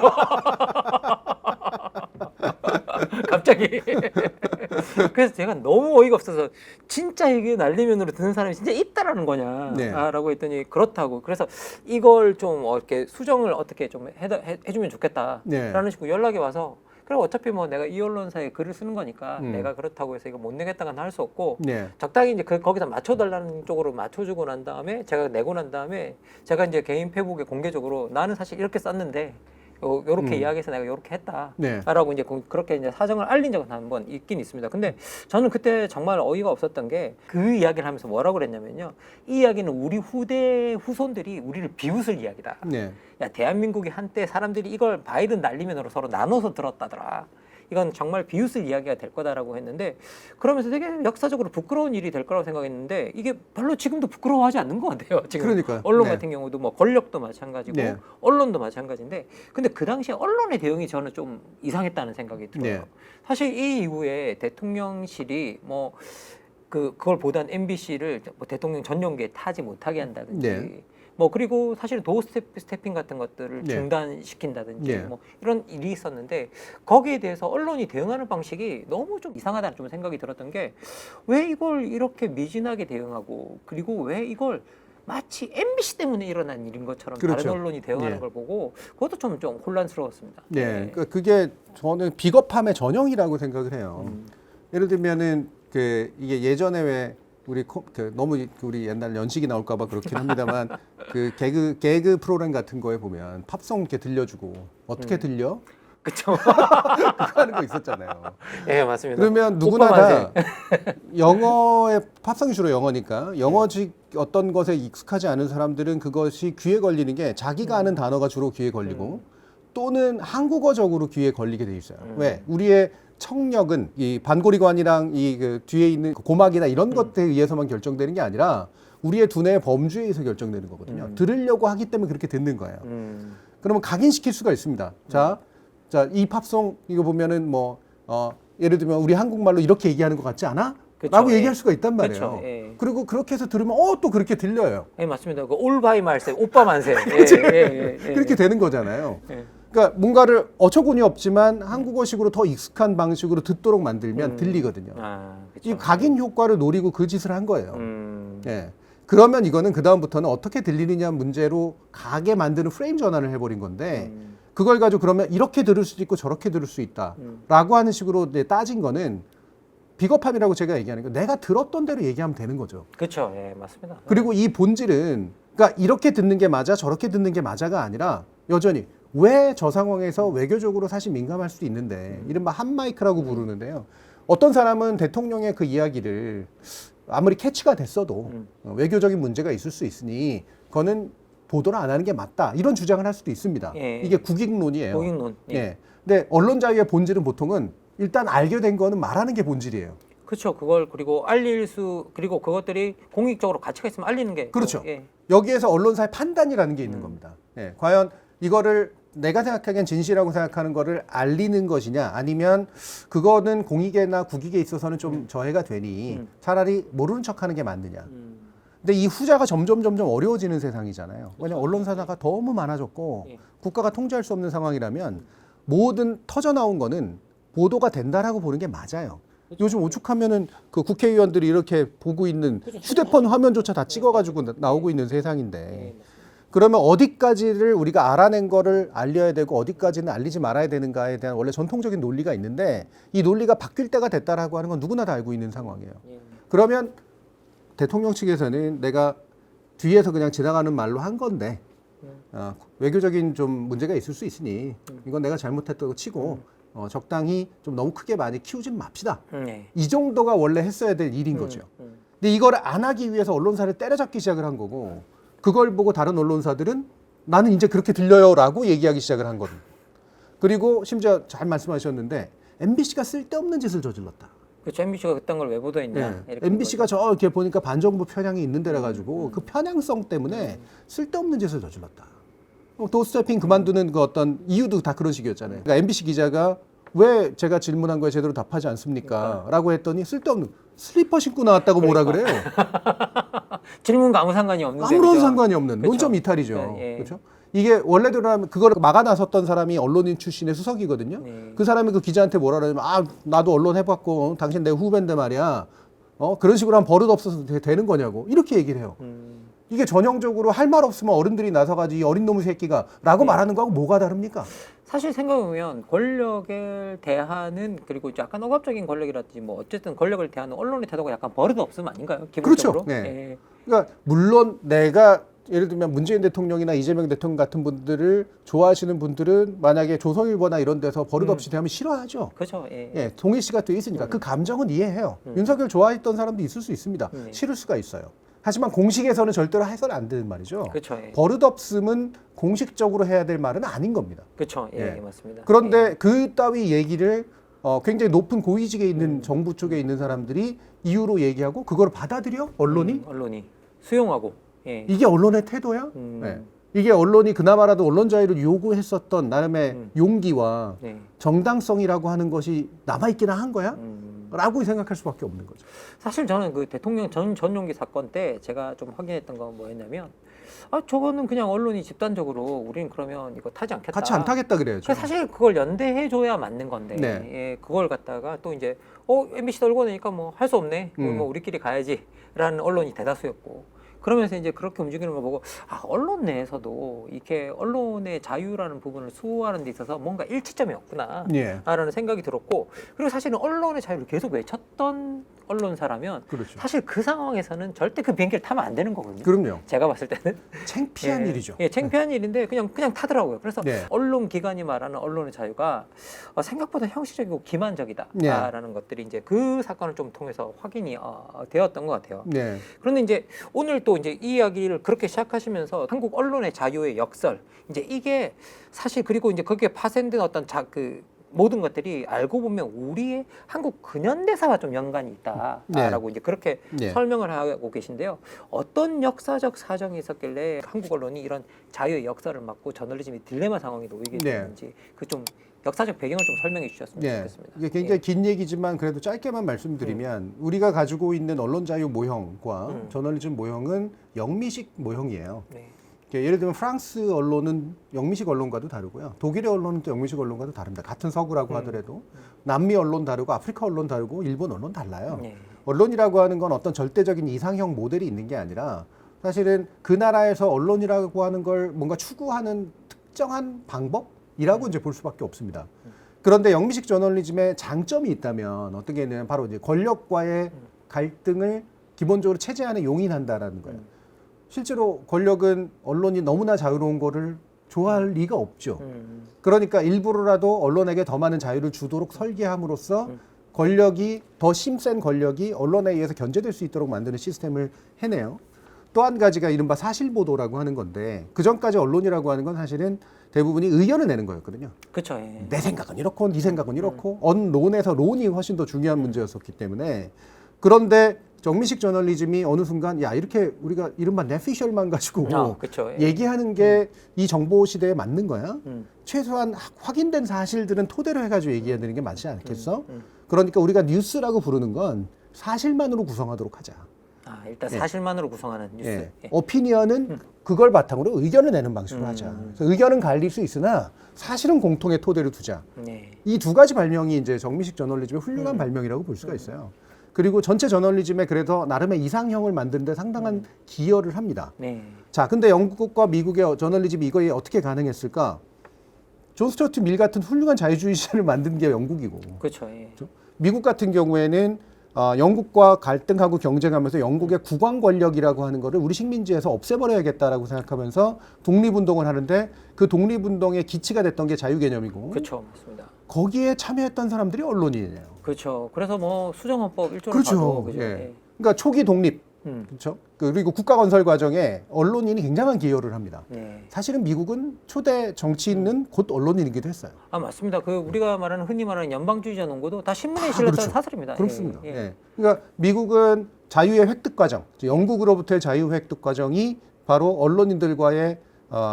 갑자기. 그래서 제가 너무 어이가 없어서 진짜 이게 날리면으로 듣는 사람이 진짜 있다라는 거냐 네. 라고 했더니 그렇다고. 그래서 이걸 좀 이렇게 수정을 어떻게 좀 해주면 좋겠다라는 네. 식으로 연락이 와서 그럼 어차피 뭐 내가 이 언론사에 글을 쓰는 거니까 음. 내가 그렇다고 해서 이거 못 내겠다고는 할 수 없고 네. 적당히 이제 거기다 맞춰달라는 쪽으로 맞춰주고 난 다음에 제가 내고 난 다음에 제가 이제 개인 페북에 공개적으로 나는 사실 이렇게 썼는데 요렇게 이야기해서 내가 요렇게 했다라고 네. 이제 그렇게 이제 사정을 알린 적은 한번 있긴 있습니다. 근데 저는 그때 정말 어이가 없었던 게 그 이야기를 하면서 뭐라고 그랬냐면요. 이 이야기는 우리 후손들이 우리를 비웃을 이야기다. 네. 야, 대한민국이 한때 사람들이 이걸 바이든 날리면으로 서로 나눠서 들었다더라. 이건 정말 비웃을 이야기가 될 거다라고 했는데 그러면서 되게 역사적으로 부끄러운 일이 될 거라고 생각했는데 이게 별로 지금도 부끄러워하지 않는 것 같아요. 지금 그러니까요. 언론 네. 같은 경우도 뭐 권력도 마찬가지고 네. 언론도 마찬가지인데 근데 그 당시에 언론의 대응이 저는 좀 이상했다는 생각이 들어요. 네. 사실 이 이후에 대통령실이 뭐 그걸 보던 MBC를 뭐 대통령 전용기에 타지 못하게 한다든지 네. 뭐 그리고 사실 도어 스태핑 같은 것들을 네. 중단시킨다든지 네. 뭐 이런 일이 있었는데 거기에 대해서 언론이 대응하는 방식이 너무 좀 이상하다는 좀 생각이 들었던 게 왜 이걸 이렇게 미진하게 대응하고 그리고 왜 이걸 마치 MBC 때문에 일어난 일인 것처럼 그렇죠. 다른 언론이 대응하는 네. 걸 보고 그것도 좀 혼란스러웠습니다. 네. 네. 그러니까 그게 저는 비겁함의 전형이라고 생각을 해요. 예를 들면은 그 이게 예전에 왜 우리 너무 우리 옛날 연식이 나올까봐 그렇긴 합니다만 그 개그 프로그램 같은 거에 보면 팝송 이렇게 들려주고 어떻게 들려? 그렇죠. 그거 하는 거 있었잖아요. 예, 맞습니다. 그러면 누구나 다 영어의 팝송이 주로 영어니까 영어식 어떤 것에 익숙하지 않은 사람들은 그것이 귀에 걸리는 게 자기가 아는 단어가 주로 귀에 걸리고 또는 한국어적으로 귀에 걸리게 돼 있어요. 왜? 우리의 청력은 이 반고리관이랑 이 그 뒤에 있는 고막이나 이런 것들에 의해서만 결정되는 게 아니라 우리의 두뇌의 범주에 의해서 결정되는 거거든요. 들으려고 하기 때문에 그렇게 듣는 거예요. 그러면 각인시킬 수가 있습니다. 자, 이 팝송 이거 보면은 뭐 예를 들면 우리 한국말로 이렇게 얘기하는 것 같지 않아? 그쵸, 라고 예. 얘기할 수가 있단 말이에요. 그쵸, 예. 그리고 그렇게 해서 들으면 또 그렇게 들려요. 예, 맞습니다. 그 올바이 말세, 오빠 만세. 예. 그렇게 되는 거잖아요. 예. 그러니까 뭔가를 어처구니 없지만 한국어식으로 더 익숙한 방식으로 듣도록 만들면 들리거든요. 아, 그쵸. 이 각인 효과를 노리고 그 짓을 한 거예요. 음. 예. 그러면 이거는 그 다음부터는 어떻게 들리느냐 문제로 가게 만드는 프레임 전환을 해버린 건데 그걸 가지고 그러면 이렇게 들을 수도 있고 저렇게 들을 수 있다라고 하는 식으로 이제 따진 거는 비겁함이라고 제가 얘기하는 거 내가 들었던 대로 얘기하면 되는 거죠. 그렇죠. 예, 맞습니다. 그리고 이 본질은 그러니까 이렇게 듣는 게 맞아 저렇게 듣는 게 맞아가 아니라 여전히 왜 저 상황에서 외교적으로 사실 민감할 수도 있는데 이른바 핫마이크라고 부르는데요. 어떤 사람은 대통령의 그 이야기를 아무리 캐치가 됐어도 외교적인 문제가 있을 수 있으니 그거는 보도를 안 하는 게 맞다 이런 주장을 할 수도 있습니다. 예. 이게 국익론이에요. 고익론. 예. 예. 근데 언론 자유의 본질은 보통은 일단 알게 된 거는 말하는 게 본질이에요. 그렇죠. 그걸 그리고 알릴 수 그리고 그것들이 공익적으로 가치가 있으면 알리는 게 그렇죠. 또, 예. 여기에서 언론사의 판단이라는 게 있는 겁니다. 예, 과연 이거를 내가 생각하기엔 진실이라고 생각하는 거를 알리는 것이냐 아니면 그거는 공익에나 국익에 있어서는 좀 저해가 되니 차라리 모르는 척하는 게 맞느냐. 근데 이 후자가 점점 어려워지는 세상이잖아요. 왜냐하면 언론사가 너무 많아졌고 예. 국가가 통제할 수 없는 상황이라면 모든 터져 나온 거는 보도가 된다라고 보는 게 맞아요. 요즘 오죽하면은 그 국회의원들이 이렇게 보고 있는 휴대폰 화면조차 다 찍어가지고 나오고 있는 세상인데 그러면 어디까지를 우리가 알아낸 거를 알려야 되고 어디까지는 알리지 말아야 되는가에 대한 원래 전통적인 논리가 있는데 이 논리가 바뀔 때가 됐다라고 하는 건 누구나 다 알고 있는 상황이에요. 그러면 대통령 측에서는 내가 뒤에서 그냥 지나가는 말로 한 건데 외교적인 좀 문제가 있을 수 있으니 이건 내가 잘못했다고 치고 적당히 좀 너무 크게 많이 키우진 맙시다. 네. 이 정도가 원래 했어야 될 일인 거죠. 근데 이걸 안 하기 위해서 언론사를 때려잡기 시작을 한 거고 그걸 보고 다른 언론사들은 나는 이제 그렇게 들려요라고 얘기하기 시작을 한 거든. 그리고 심지어 잘 말씀하셨는데 MBC가 쓸데없는 짓을 저질렀다. 그렇죠. MBC가 그딴 걸 왜 보도했냐. 네. MBC가 저렇게 보니까 반정부 편향이 있는 데라 가지고 그 편향성 때문에 쓸데없는 짓을 저질렀다. 도스태핑 그만두는 그 어떤 이유도 다 그런 식이었잖아요. 그러니까 MBC 기자가 왜 제가 질문한 거에 제대로 답하지 않습니까? 라고 했더니 쓸데없는 슬리퍼 신고 나왔다고 뭐라 그래요. 질문과 아무 상관이 없는데. 아무런 그죠? 상관이 없는 그렇죠. 논점 이탈이죠. 예. 그렇죠? 이게 원래대로라면 그걸 막아 나섰던 사람이 언론인 출신의 수석이거든요. 네. 그 사람이 그 기자한테 뭐라 그러냐면 나도 언론 해봤고 당신 내 후배인데 말이야. 그런 식으로 하면 버릇 없어서 되는 거냐고 이렇게 얘기를 해요. 이게 전형적으로 할 말 없으면 어른들이 나서가지고 이 어린 놈의 새끼가 라고 말하는 거하고 뭐가 다릅니까? 사실 생각해보면 권력을 대하는 그리고 약간 억압적인 권력이라든지 뭐 어쨌든 권력을 대하는 언론의 태도가 약간 버릇 없음 아닌가요? 기본적으로. 그렇죠. 네. 예. 그러니까 물론 내가 예를 들면 문재인 대통령이나 이재명 대통령 같은 분들을 좋아하시는 분들은 만약에 조선일보나 이런 데서 버릇 없이 대하면 싫어하죠. 그렇죠. 예. 예, 동일 시가 또 있으니까 그 감정은 이해해요. 윤석열 좋아했던 사람도 있을 수 있습니다. 싫을 수가 있어요. 하지만 공식에서는 절대로 해서는 안 되는 말이죠. 그렇죠. 예. 버릇 없음은 공식적으로 해야 될 말은 아닌 겁니다. 그렇죠. 예, 예. 맞습니다. 그런데 그 따위 얘기를 굉장히 높은 고위직에 있는 정부 쪽에 있는 사람들이 이유로 얘기하고 그걸 받아들여 언론이 언론이 수용하고. 예. 이게 언론의 태도야? 네. 이게 언론이 그나마라도 언론 자유를 요구했었던 나름의 용기와 네. 정당성이라고 하는 것이 남아있기나 한 거야? 라고 생각할 수밖에 없는 거죠. 사실 저는 그 대통령 전용기 사건 때 제가 좀 확인했던 건 뭐였냐면 저거는 그냥 언론이 집단적으로 우리는 그러면 이거 타지 않겠다. 같이 안 타겠다 그래야죠. 사실 그걸 연대해 줘야 맞는 건데 네. 예, 그걸 갖다가 또 이제 MBC 떨고 내니까 뭐 할 수 없네. 뭐 우리끼리 가야지라는 언론이 대다수였고. 그러면서 이제 그렇게 움직이는 걸 보고 언론 내에서도 이렇게 언론의 자유라는 부분을 수호하는 데 있어서 뭔가 일치점이 없구나 예. 라는 생각이 들었고 그리고 사실은 언론의 자유를 계속 외쳤던 언론사라면 그렇죠. 사실 그 상황에서는 절대 그 비행기를 타면 안 되는 거거든요. 그럼요. 제가 봤을 때는 창피한 예, 일이죠. 예, 창피한 일인데 그냥 타더라고요. 그래서 네. 언론 기관이 말하는 언론의 자유가 생각보다 형식적이고 기만적이다라는 것들이 이제 그 사건을 좀 통해서 확인이 되었던 것 같아요. 네. 그런데 이제 오늘 또 이제 이 이야기를 그렇게 시작하시면서 한국 언론의 자유의 역설 이제 이게 사실 그리고 이제 거기에 파생된 어떤 그 모든 것들이 알고 보면 우리의 한국 근현대사와 좀 연관이 있다라고 이제 그렇게 네. 설명을 하고 계신데요. 어떤 역사적 사정이 있었길래 한국 언론이 이런 자유의 역사를 막고 저널리즘이 딜레마 상황에 놓이게 네. 됐는지 그 좀 역사적 배경을 좀 설명해 주셨으면 네. 좋겠습니다. 이게 굉장히 긴 얘기지만 그래도 짧게만 말씀드리면 우리가 가지고 있는 언론 자유 모형과 저널리즘 모형은 영미식 모형이에요. 네. 예를 들면 프랑스 언론은 영미식 언론과도 다르고요. 독일의 언론은 또 영미식 언론과도 다릅니다. 같은 서구라고 하더라도 남미 언론 다르고 아프리카 언론 다르고 일본 언론 달라요. 네. 언론이라고 하는 건 어떤 절대적인 이상형 모델이 있는 게 아니라 사실은 그 나라에서 언론이라고 하는 걸 뭔가 추구하는 특정한 방법이라고 이제 볼 수밖에 없습니다. 그런데 영미식 저널리즘의 장점이 있다면 어떤 게 있냐면 바로 이제 권력과의 갈등을 기본적으로 체제안에 용인한다라는 거예요. 실제로 권력은 언론이 너무나 자유로운 거를 좋아할 리가 없죠. 그러니까 일부러라도 언론에게 더 많은 자유를 주도록 설계함으로써 권력이 더 힘센 권력이 언론에 의해서 견제될 수 있도록 만드는 시스템을 해내요. 또 한 가지가 이른바 사실 보도라고 하는 건데 그 전까지 언론이라고 하는 건 사실은 대부분이 의견을 내는 거였거든요. 그렇죠. 예. 내 생각은 이렇고 네 생각은 이렇고 언론에서 론이 훨씬 더 중요한 문제였었기 때문에 그런데 정미식 저널리즘이 어느 순간 야 이렇게 우리가 이른바 내피셜만 가지고 그렇죠. 예. 얘기하는 게 이 정보 시대에 맞는 거야? 음. 최소한 확인된 사실들은 토대로 해가지고 얘기해야 되는 게 맞지 않겠어? 그러니까 우리가 뉴스라고 부르는 건 사실만으로 구성하도록 하자. 일단 사실만으로 구성하는 뉴스. 예. 예. 오피니언은 그걸 바탕으로 의견을 내는 방식으로 하자. 그래서 의견은 갈릴 수 있으나 사실은 공통의 토대로 두자. 네. 이 두 가지 발명이 이제 정미식 저널리즘의 훌륭한 발명이라고 볼 수가 있어요. 그리고 전체 저널리즘에 그래서 나름의 이상형을 만드는데 상당한 기여를 합니다. 네. 자, 근데 영국과 미국의 저널리즘이 이거에 어떻게 가능했을까? 존 스튜어트 밀 같은 훌륭한 자유주의자를 만든 게 영국이고, 그렇죠. 예. 미국 같은 경우에는 영국과 갈등하고 경쟁하면서 영국의 국왕 권력이라고 하는 거를 우리 식민지에서 없애버려야겠다라고 생각하면서 독립운동을 하는데 그 독립운동의 기치가 됐던 게 자유개념이고 그렇죠. 맞습니다. 거기에 참여했던 사람들이 언론이에요. 그렇죠. 그래서 뭐 수정헌법 1조를 그렇죠. 봐도 그죠. 예. 그러니까 초기 독립, 그렇죠. 그리고 국가 건설 과정에 언론인이 굉장한 기여를 합니다. 네. 사실은 미국은 초대 정치인은 곧 언론인이기도 했어요. 맞습니다. 그 우리가 말하는 흔히 말하는 연방주의자 농구도 다 신문에 다 실렸던 그렇죠. 사설입니다. 그렇습니다. 예. 예. 그러니까 미국은 자유의 획득 과정, 영국으로부터의 자유 획득 과정이 바로 언론인들과의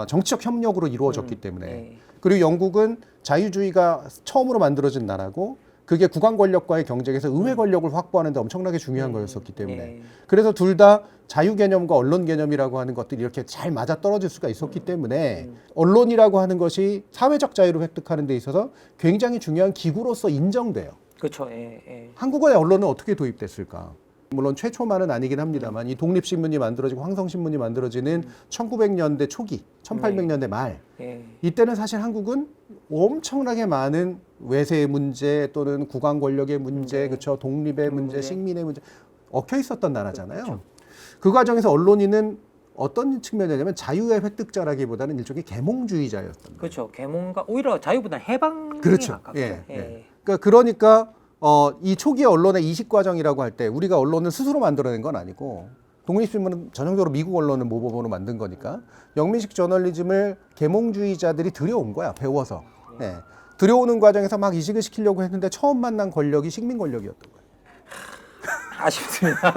정치적 협력으로 이루어졌기 때문에 예. 그리고 영국은 자유주의가 처음으로 만들어진 나라고 그게 국왕 권력과의 경쟁에서 의회 권력을 확보하는 데 엄청나게 중요한 거였었기 때문에 예. 그래서 둘 다 자유 개념과 언론 개념이라고 하는 것들이 이렇게 잘 맞아 떨어질 수가 있었기 때문에 언론이라고 하는 것이 사회적 자유를 획득하는 데 있어서 굉장히 중요한 기구로서 인정돼요. 그렇죠. 예. 예. 한국의 언론은 어떻게 도입됐을까? 물론 최초만은 아니긴 합니다만 이 독립신문이 만들어지고 황성신문이 만들어지는 1900년대 초기, 1800년대 말 예. 이때는 사실 한국은 엄청나게 많은 외세의 문제 또는 국왕 권력의 문제, 그렇죠? 독립의 문제, 식민의 문제 얽혀 있었던 나라잖아요. 그렇죠. 그 과정에서 언론인은 어떤 측면이냐면 자유의 획득자라기보다는 일종의 계몽주의자였던 거예요. 그렇죠. 계몽과 오히려 자유보다는 해방이 그렇죠. 가깝죠. 예, 예. 예. 그러니까 이 초기 언론의 이식 과정이라고 할 때 우리가 언론을 스스로 만들어낸 건 아니고 독립신문은 전형적으로 미국 언론을 모범으로 만든 거니까 영미식 저널리즘을 계몽주의자들이 들여온 거야 배워서. 예. 들여오는 과정에서 막 이식을 시키려고 했는데 처음 만난 권력이 식민 권력이었던 거예요. 아쉽습니다.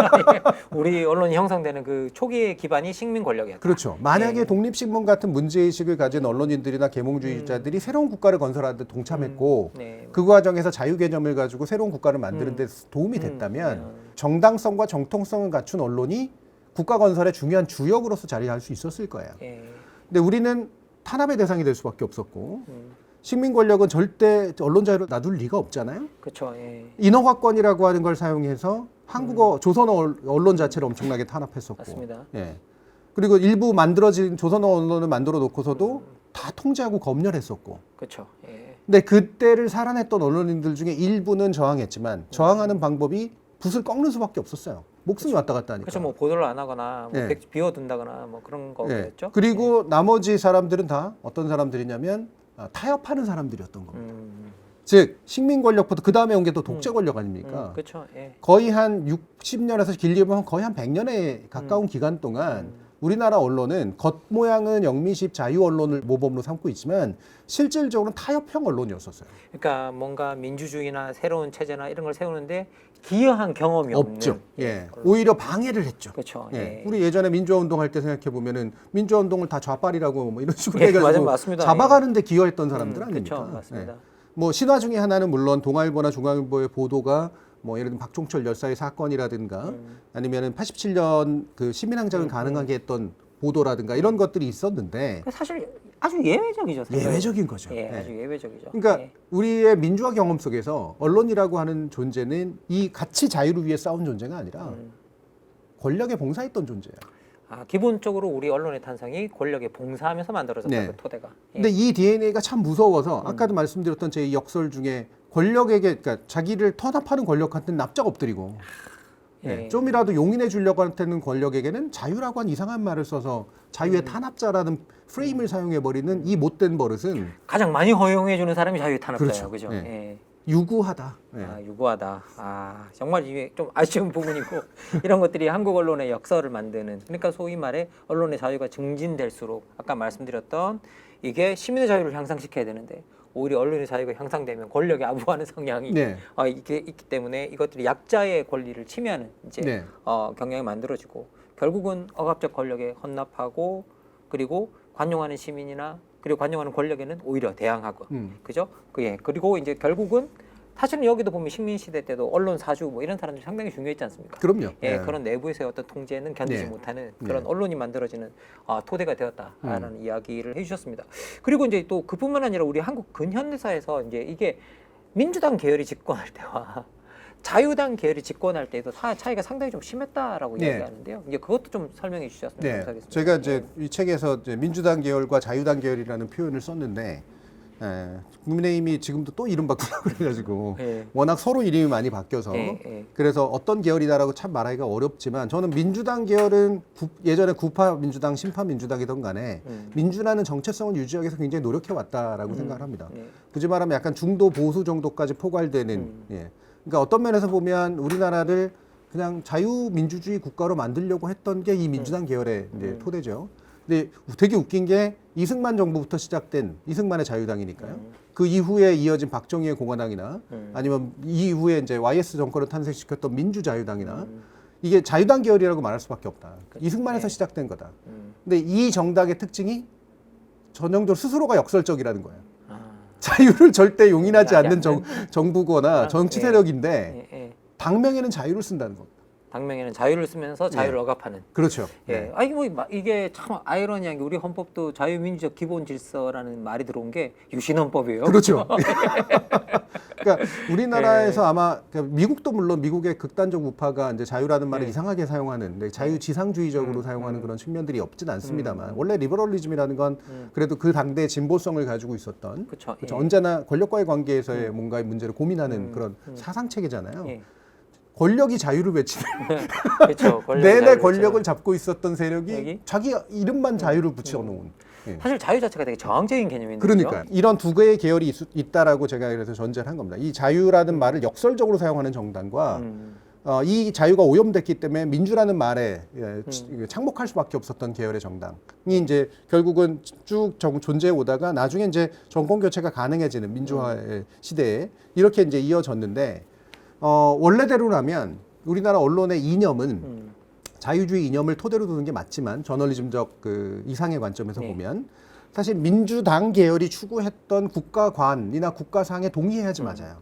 우리 언론이 형성되는 그 초기의 기반이 식민 권력이었다. 그렇죠. 만약에 예. 독립신문 같은 문제의식을 가진 언론인들이나 계몽주의자들이 새로운 국가를 건설하는 데 동참했고 네. 그 과정에서 자유 개념을 가지고 새로운 국가를 만드는 데 도움이 됐다면 정당성과 정통성을 갖춘 언론이 국가 건설의 중요한 주역으로서 자리할 수 있었을 거예요. 예. 근데 우리는 탄압의 대상이 될 수밖에 없었고 식민 권력은 절대 언론 자유를 놔둘 리가 없잖아요. 그렇죠. 예. 인허가권이라고 하는 걸 사용해서 한국어 조선어 언론 자체를 엄청나게 탄압했었고, 맞습니다. 예. 그리고 일부 만들어진 조선어 언론을 만들어 놓고서도 다 통제하고 검열했었고. 그렇죠. 예. 근데 그때를 살아냈던 언론인들 중에 일부는 저항했지만 저항하는 방법이 붓을 꺾는 수밖에 없었어요. 목숨이 왔다 갔다 하니까. 그렇죠. 뭐 보도를 안 하거나 뭐 예. 비워둔다거나 뭐 그런 예. 거였죠. 그리고 나머지 사람들은 다 어떤 사람들이냐면 타협하는 사람들이었던 겁니다. 즉 식민 권력부터 그 다음에 온 게 또 독재 권력 아닙니까? 그렇죠. 예. 거의 한 60년에서 길게 보면 거의 한 100년에 가까운 기간 동안 우리나라 언론은 겉모양은 영미식 자유 언론을 모범으로 삼고 있지만 실질적으로는 타협형 언론이었었어요. 그러니까 뭔가 민주주의나 새로운 체제나 이런 걸 세우는데 기여한 경험이 없죠. 없는. 예. 그런- 오히려 방해를 했죠. 그렇죠. 예. 예. 우리 예전에 민주화 운동할 때 생각해 보면은 민주화 운동을 다 좌빨이라고 뭐 이런 식으로 예, 해가지고 맞아요. 맞습니다. 잡아가는데 기여했던 사람들 아닙니까? 그렇죠. 맞습니다. 예. 뭐 신화 중에 하나는 물론 동아일보나 중앙일보의 보도가 뭐 예를 들면 박종철 열사의 사건이라든가 아니면은 87년 그 시민항쟁을 가능하게 했던 보도라든가 이런 것들이 있었는데 사실 아주 예외적이죠. 사실. 예외적인 거죠. 예, 예. 아주 예외적이죠. 그러니까 예. 우리의 민주화 경험 속에서 언론이라고 하는 존재는 이 가치 자유를 위해 싸운 존재가 아니라 권력에 봉사했던 존재예요. 기본적으로 우리 언론의 탄생이 권력에 봉사하면서 만들어졌다. 네. 그 토대가. 예. 근데 이 DNA가 참 무서워서 아까도 말씀드렸던 제 역설 중에 권력에게 그러니까 자기를 탄압하는 권력한테는 납작 엎드리고 예. 좀이라도 용인해 주려고 하는 권력에게는 자유라고 한 이상한 말을 써서 자유의 탄압자라는 프레임을 사용해 버리는 이 못된 버릇은 가장 많이 허용해 주는 사람이 자유의 탄압자예요. 그렇죠. 그죠? 예. 예. 유구하다. 예. 아, 유구하다. 아, 정말 이게 좀 아쉬운 부분이고 이런 것들이 한국 언론의 역사를 만드는, 그러니까 소위 말해 언론의 자유가 증진될수록 아까 말씀드렸던 이게 시민의 자유를 향상시켜야 되는데 오히려 언론의 자유가 향상되면 권력에 아부하는 성향이 네. 이게 있기 때문에 이것들이 약자의 권리를 침해하는 이제 네. 경향이 만들어지고 결국은 억압적 권력에 헌납하고 그리고 관용하는 시민이나 그리고 관용하는 권력에는 오히려 대항하고 그죠? 그리고 이제 결국은 사실은 여기도 보면 식민 시대 때도 언론 사주 뭐 이런 사람들이 상당히 중요했지 않습니까? 그럼요. 예, 네. 그런 내부에서의 어떤 통제는 견디지 네. 못하는 그런 네. 언론이 만들어지는 토대가 되었다라는 이야기를 해주셨습니다. 그리고 이제 또 그뿐만 아니라 우리 한국 근현대사에서 이제 이게 민주당 계열이 집권할 때와 자유당 계열이 집권할 때도 차이가 상당히 좀 심했다라고 네. 이야기하는데요. 이제 그것도 좀 설명해 주셨으면 네, 감사하겠습니다. 제가 이제 예. 이 책에서 이제 민주당 계열과 자유당 계열이라는 표현을 썼는데, 국민의힘이 지금도 또 이름 바꾸려고 그래가지고 예. 워낙 서로 이름이 많이 바뀌어서 예. 그래서 어떤 계열이다라고 참 말하기가 어렵지만 저는 민주당 계열은 예전에 구파 민주당, 신파 민주당이던 간에 민주라는 정체성을 유지하기 위해서 굉장히 노력해 왔다라고 생각을 합니다. 예. 굳이 말하면 약간 중도 보수 정도까지 포괄되는. 예. 그러니까 어떤 면에서 보면 우리나라를 그냥 자유민주주의 국가로 만들려고 했던 게 이 민주당 계열의 이제 토대죠. 근데 되게 웃긴 게 이승만 정부부터 시작된 이승만의 자유당이니까요. 그 이후에 이어진 박정희의 공화당이나 아니면 이후에 이제 YS 정권을 탄생시켰던 민주자유당이나 이게 자유당 계열이라고 말할 수밖에 없다. 이승만에서 시작된 거다. 근데 이 정당의 특징이 전형적으로 스스로가 역설적이라는 거예요. 자유를 절대 용인하지 않는 정부거나 정치 세력인데 당명에는 자유를 쓴다는 겁니다. 당명에는 자유를 쓰면서 자유를 억압하는. 그렇죠. 예. 아니 뭐 이게 참 아이러니한 게 우리 헌법도 자유민주적 기본 질서라는 말이 들어온 게 유신헌법이에요. 그렇죠. 그러니까 우리나라에서 아마 미국도 물론 미국의 극단적 우파가 이제 자유라는 말을 이상하게 사용하는 자유지상주의적으로 사용하는 그런 측면들이 없진 않습니다만 원래 리버럴리즘이라는 건 그래도 그 당대의 진보성을 가지고 있었던 그렇죠. 그렇죠. 언제나 권력과의 관계에서의 뭔가의 문제를 고민하는 그런 사상체계잖아요. 예. 권력이 자유를 외치는 그렇죠. 내내 권력을 잡고 있었던 세력이 여기? 자기 이름만 자유를 붙여놓은. 예. 사실 자유 자체가 되게 저항적인 개념인데. 그러니까 이런 두 개의 계열이 있다라고 제가 그래서 전제를 한 겁니다. 이 자유라는 말을 역설적으로 사용하는 정당과 이 자유가 오염됐기 때문에 민주라는 말에 착목할 수밖에 없었던 계열의 정당이 이제 결국은 쭉 존재해 오다가 나중에 이제 정권 교체가 가능해지는 민주화의 시대에 이렇게 이제 이어졌는데 원래대로라면 우리나라 언론의 이념은 자유주의 이념을 토대로 두는 게 맞지만 저널리즘적 그 이상의 관점에서 보면 사실 민주당 계열이 추구했던 국가관이나 국가상에 동의해야지 맞아요.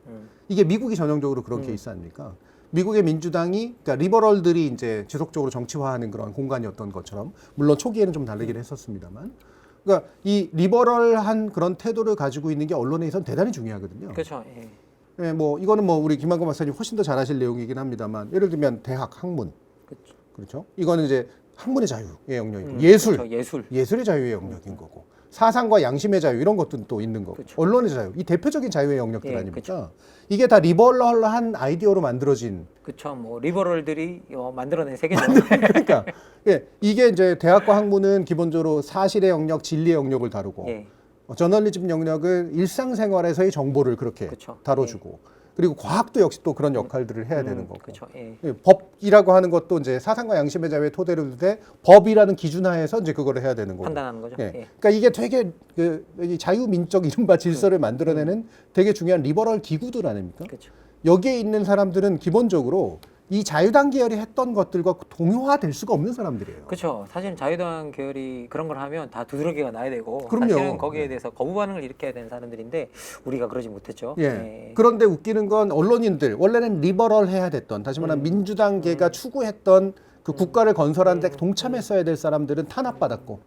이게 미국이 전형적으로 그런 케이스 아닙니까? 미국의 민주당이 그러니까 리버럴들이 이제 지속적으로 정치화하는 그런 공간이었던 것처럼 물론 초기에는 좀 다르긴 했었습니다만 그러니까 이 리버럴한 그런 태도를 가지고 있는 게 언론에 있어서는 대단히 중요하거든요. 그렇죠. 예. 예, 뭐 이거는 뭐 우리 김한권 박사님 훨씬 더 잘 아실 내용이긴 합니다만 예를 들면 대학 학문 그렇죠. 그렇죠? 이거는 이제 학문의 자유의 영역이고 예술 그렇죠. 예술의 자유의 영역인 거고 사상과 양심의 자유 이런 것도 또 있는 거고 그렇죠. 언론의 자유 이 대표적인 자유의 영역들 예, 아닙니까? 그렇죠. 이게 다 리버럴한 아이디어로 만들어진 그렇죠. 뭐 리버럴들이 만들어낸 세계죠. 그러니까 예, 이게 이제 대학과 학문은 기본적으로 사실의 영역, 진리의 영역을 다루고 예. 저널리즘 영역은 일상생활에서의 정보를 그렇게 그쵸. 다뤄주고 그리고 과학도 역시 또 그런 역할들을 해야 되는 거고 그렇죠. 예. 예, 법이라고 하는 것도 이제 사상과 양심의 자유의 토대로 두되 법이라는 기준하에서 이제 그거를 해야 되는 거고 판단하는 거죠. 예. 예. 그러니까 이게 되게 이 자유민적 이른바 질서를 만들어내는 되게 중요한 리버럴 기구들 아닙니까? 그렇죠. 여기에 있는 사람들은 기본적으로 이 자유당 계열이 했던 것들과 동요화될 수가 없는 사람들이에요. 그렇죠. 사실 자유당 계열이 그런 걸 하면 다 두드러기가 나야 되고 그럼요. 사실은 거기에 대해서 거부 반응을 일으켜야 되는 사람들인데 우리가 그러지 못했죠. 예. 그런데 웃기는 건 언론인들 원래는 리버럴 해야 됐던 다시 말하면 민주당계가 추구했던 그 국가를 건설하는 데 동참했어야 될 사람들은 탄압받았고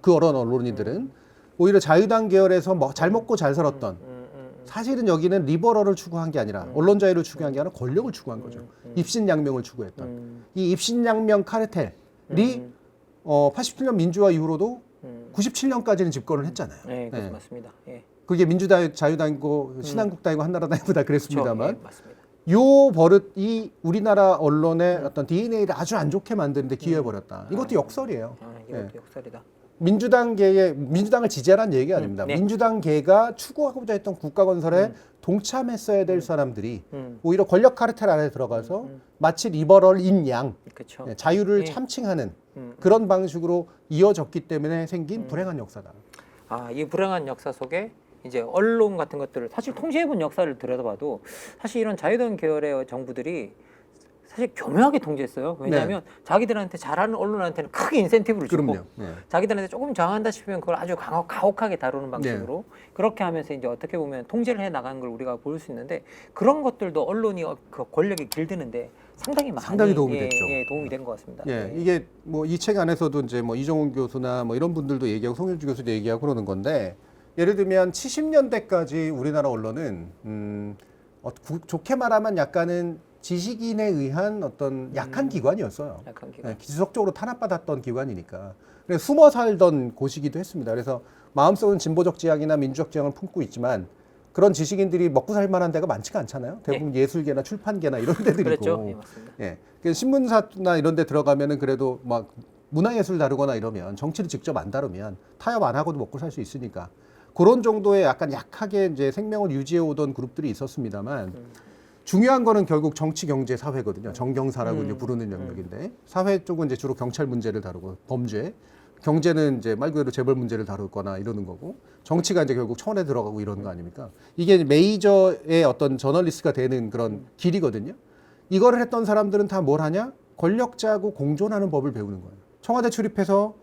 그 언론인들은 오히려 자유당 계열에서 잘 먹고 잘 살았던 사실은 여기는 리버럴을 추구한 게 아니라 언론 자유를 추구한 게 아니라 권력을 추구한 거죠. 입신양명을 추구했던 이 입신양명 카르텔이 87년 민주화 이후로도 97년까지는 집권을 했잖아요. 네, 그것도 맞습니다. 예. 그게 민주자유당이고 신한국당이고 한나라당이고 다 그랬습니다만 그렇죠. 예, 맞습니다. 요 버릇이 우리나라 언론의 어떤 DNA를 아주 안 좋게 만드는데 기여해 버렸다. 이것도 역설이에요. 이것도 역설이다. 민주당을 지지하라는 얘기가 아닙니다. 네. 민주당계가 추구하고자 했던 국가 건설에 동참했어야 될 사람들이 오히려 권력 카르텔 안에 들어가서 마치 리버럴인 양 그렇죠. 자유를 예. 참칭하는 그런 방식으로 이어졌기 때문에 생긴 불행한 역사다. 이 불행한 역사 속에 이제 언론 같은 것들을 사실 통제해본 역사를 들여다봐도 사실 이런 자유당 계열의 정부들이 사실 교묘하게 통제했어요. 왜냐하면 자기들한테 잘하는 언론한테는 크게 인센티브를 주고 그럼요. 네. 자기들한테 조금 저항한다 싶으면 그걸 아주 가혹하게 다루는 방식으로 그렇게 하면서 이제 어떻게 보면 통제를 해 나가는 걸 우리가 볼 수 있는데 그런 것들도 언론이 그 권력에 길드는데 상당히 도움이 됐죠. 도움이 된 것 같습니다. 예, 이게 뭐 이 책 안에서도 이제 뭐 이정훈 교수나 뭐 이런 분들도 얘기하고 송일주 교수도 얘기하고 그러는 건데 예를 들면 70년대까지 우리나라 언론은 좋게 말하면 약간은 지식인에 의한 어떤 약한 기관이었어요. 약한 기관. 예, 지속적으로 탄압받았던 기관이니까. 그래서 숨어 살던 곳이기도 했습니다. 그래서 마음속은 진보적 지향이나 민주적 지향을 품고 있지만 그런 지식인들이 먹고 살 만한 데가 많지가 않잖아요. 대부분 예술계나 출판계나 이런 데들이고. 그렇죠. 예, 맞습니다. 예. 그래서 신문사나 이런 데 들어가면은 그래도 막 문화예술 다루거나 이러면 정치를 직접 안 다루면 타협 안 하고도 먹고 살 수 있으니까 그런 정도의 약간 약하게 이제 생명을 유지해 오던 그룹들이 있었습니다만 중요한 거는 결국 정치, 경제, 사회거든요. 정경사라고 이제 부르는 영역인데 사회 쪽은 이제 주로 경찰 문제를 다루고 범죄, 경제는 이제 말 그대로 재벌 문제를 다루거나 이러는 거고 정치가 이제 결국 청원에 들어가고 이러는 거 아닙니까? 이게 메이저의 어떤 저널리스트가 되는 그런 길이거든요. 이거를 했던 사람들은 다 뭘 하냐? 권력자하고 공존하는 법을 배우는 거예요. 청와대 출입해서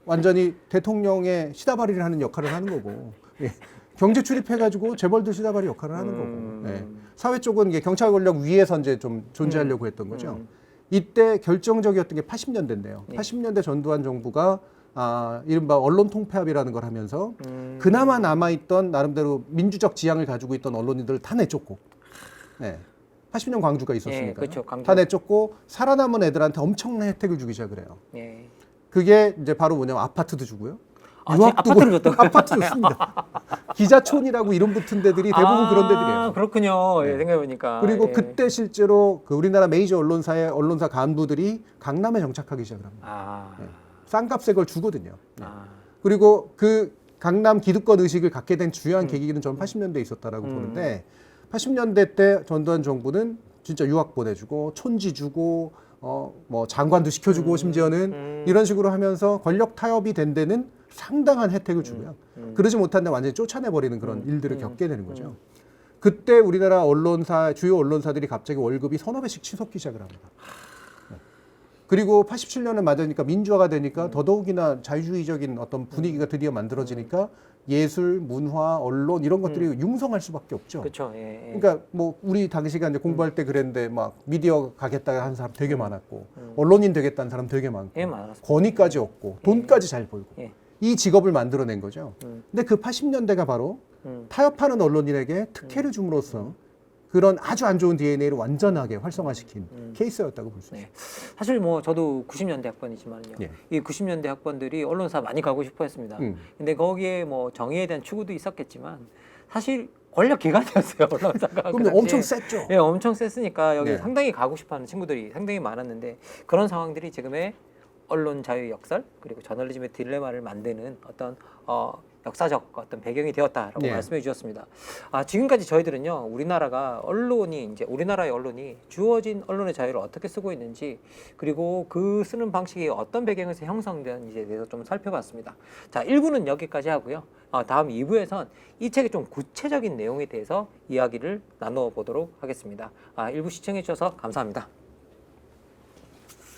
완전히 대통령의 시다바리를 하는 역할을 하는 거고 예. 경제 출입해가지고 재벌들 시다바리 역할을 하는 거고 예. 사회 쪽은 이게 경찰 권력 위에서 이제 좀 존재하려고 했던 거죠. 이때 결정적이었던 게 80년대인데요. 80년대 전두환 정부가 이른바 언론 통폐합이라는 걸 하면서 그나마 남아있던 나름대로 민주적 지향을 가지고 있던 언론인들을 다 내쫓고 네. 80년 광주가 있었으니까 예, 그렇죠. 광주. 다 내쫓고 살아남은 애들한테 엄청난 혜택을 주기 시작을 해요. 예. 그게 이제 바로 뭐냐면 아파트도 주고요. 아파트를 줬다고요? 아파트 줬습니다. 기자촌이라고 이름 붙은 데들이 대부분 그런 데들이에요. 그렇군요. 예, 생각해보니까. 그리고 예. 그때 실제로 그 우리나라 메이저 언론사의 언론사 간부들이 강남에 정착하기 시작을 합니다. 싼값에 그걸 주거든요. 그리고 그 강남 기득권 의식을 갖게 된 주요한 계기는 저는 80년대에 있었다라고 보는데 80년대 때 전두환 정부는 진짜 유학 보내주고 촌지 주고 뭐 장관도 시켜주고 심지어는 이런 식으로 하면서 권력 타협이 된 데는 상당한 혜택을 주고요. 그러지 못한 데 완전히 쫓아내버리는 그런 일들을 겪게 되는 거죠. 그때 우리나라 언론사 주요 언론사들이 갑자기 월급이 서너 배씩 치솟기 시작을 합니다. 그리고 87년을 맞으니까 민주화가 되니까 더더욱이나 자유주의적인 어떤 분위기가 드디어 만들어지니까 예술, 문화, 언론 이런 것들이 융성할 수밖에 없죠. 그렇죠. 예, 예. 그러니까 뭐 우리 당시가 이제 공부할 때 그랬는데 막 미디어 가겠다 하는 사람 되게 많았고 언론인 되겠다는 사람 되게 많고 예, 많았습니다. 권위까지 얻고 돈까지 잘 벌고 예. 이 직업을 만들어낸 거죠. 근데 그 80년대가 바로 타협하는 언론인에게 특혜를 줌으로써 그런 아주 안 좋은 DNA를 완전하게 활성화시킨 케이스였다고 볼 수 있어요. 네. 사실 뭐 저도 90년대 학번이지만요. 예. 이 90년대 학번들이 언론사 많이 가고 싶어 했습니다. 근데 거기에 뭐 정의에 대한 추구도 있었겠지만 사실 권력 기관이었어요, 언론사가. 그 그럼 당시에. 엄청 셌죠. 예, 엄청 셌으니까 여기 네. 상당히 가고 싶어 하는 친구들이 상당히 많았는데 그런 상황들이 지금의 언론 자유 역설 그리고 저널리즘의 딜레마를 만드는 어떤 역사적 어떤 배경이 되었다라고 네. 말씀해 주셨습니다. 지금까지 저희들은요, 우리나라의 언론이 주어진 언론의 자유를 어떻게 쓰고 있는지, 그리고 그 쓰는 방식이 어떤 배경에서 형성되는지에 대해서 좀 살펴봤습니다. 자, 1부는 여기까지 하고요. 다음 2부에선 이 책의 좀 구체적인 내용에 대해서 이야기를 나눠보도록 하겠습니다. 1부 시청해 주셔서 감사합니다.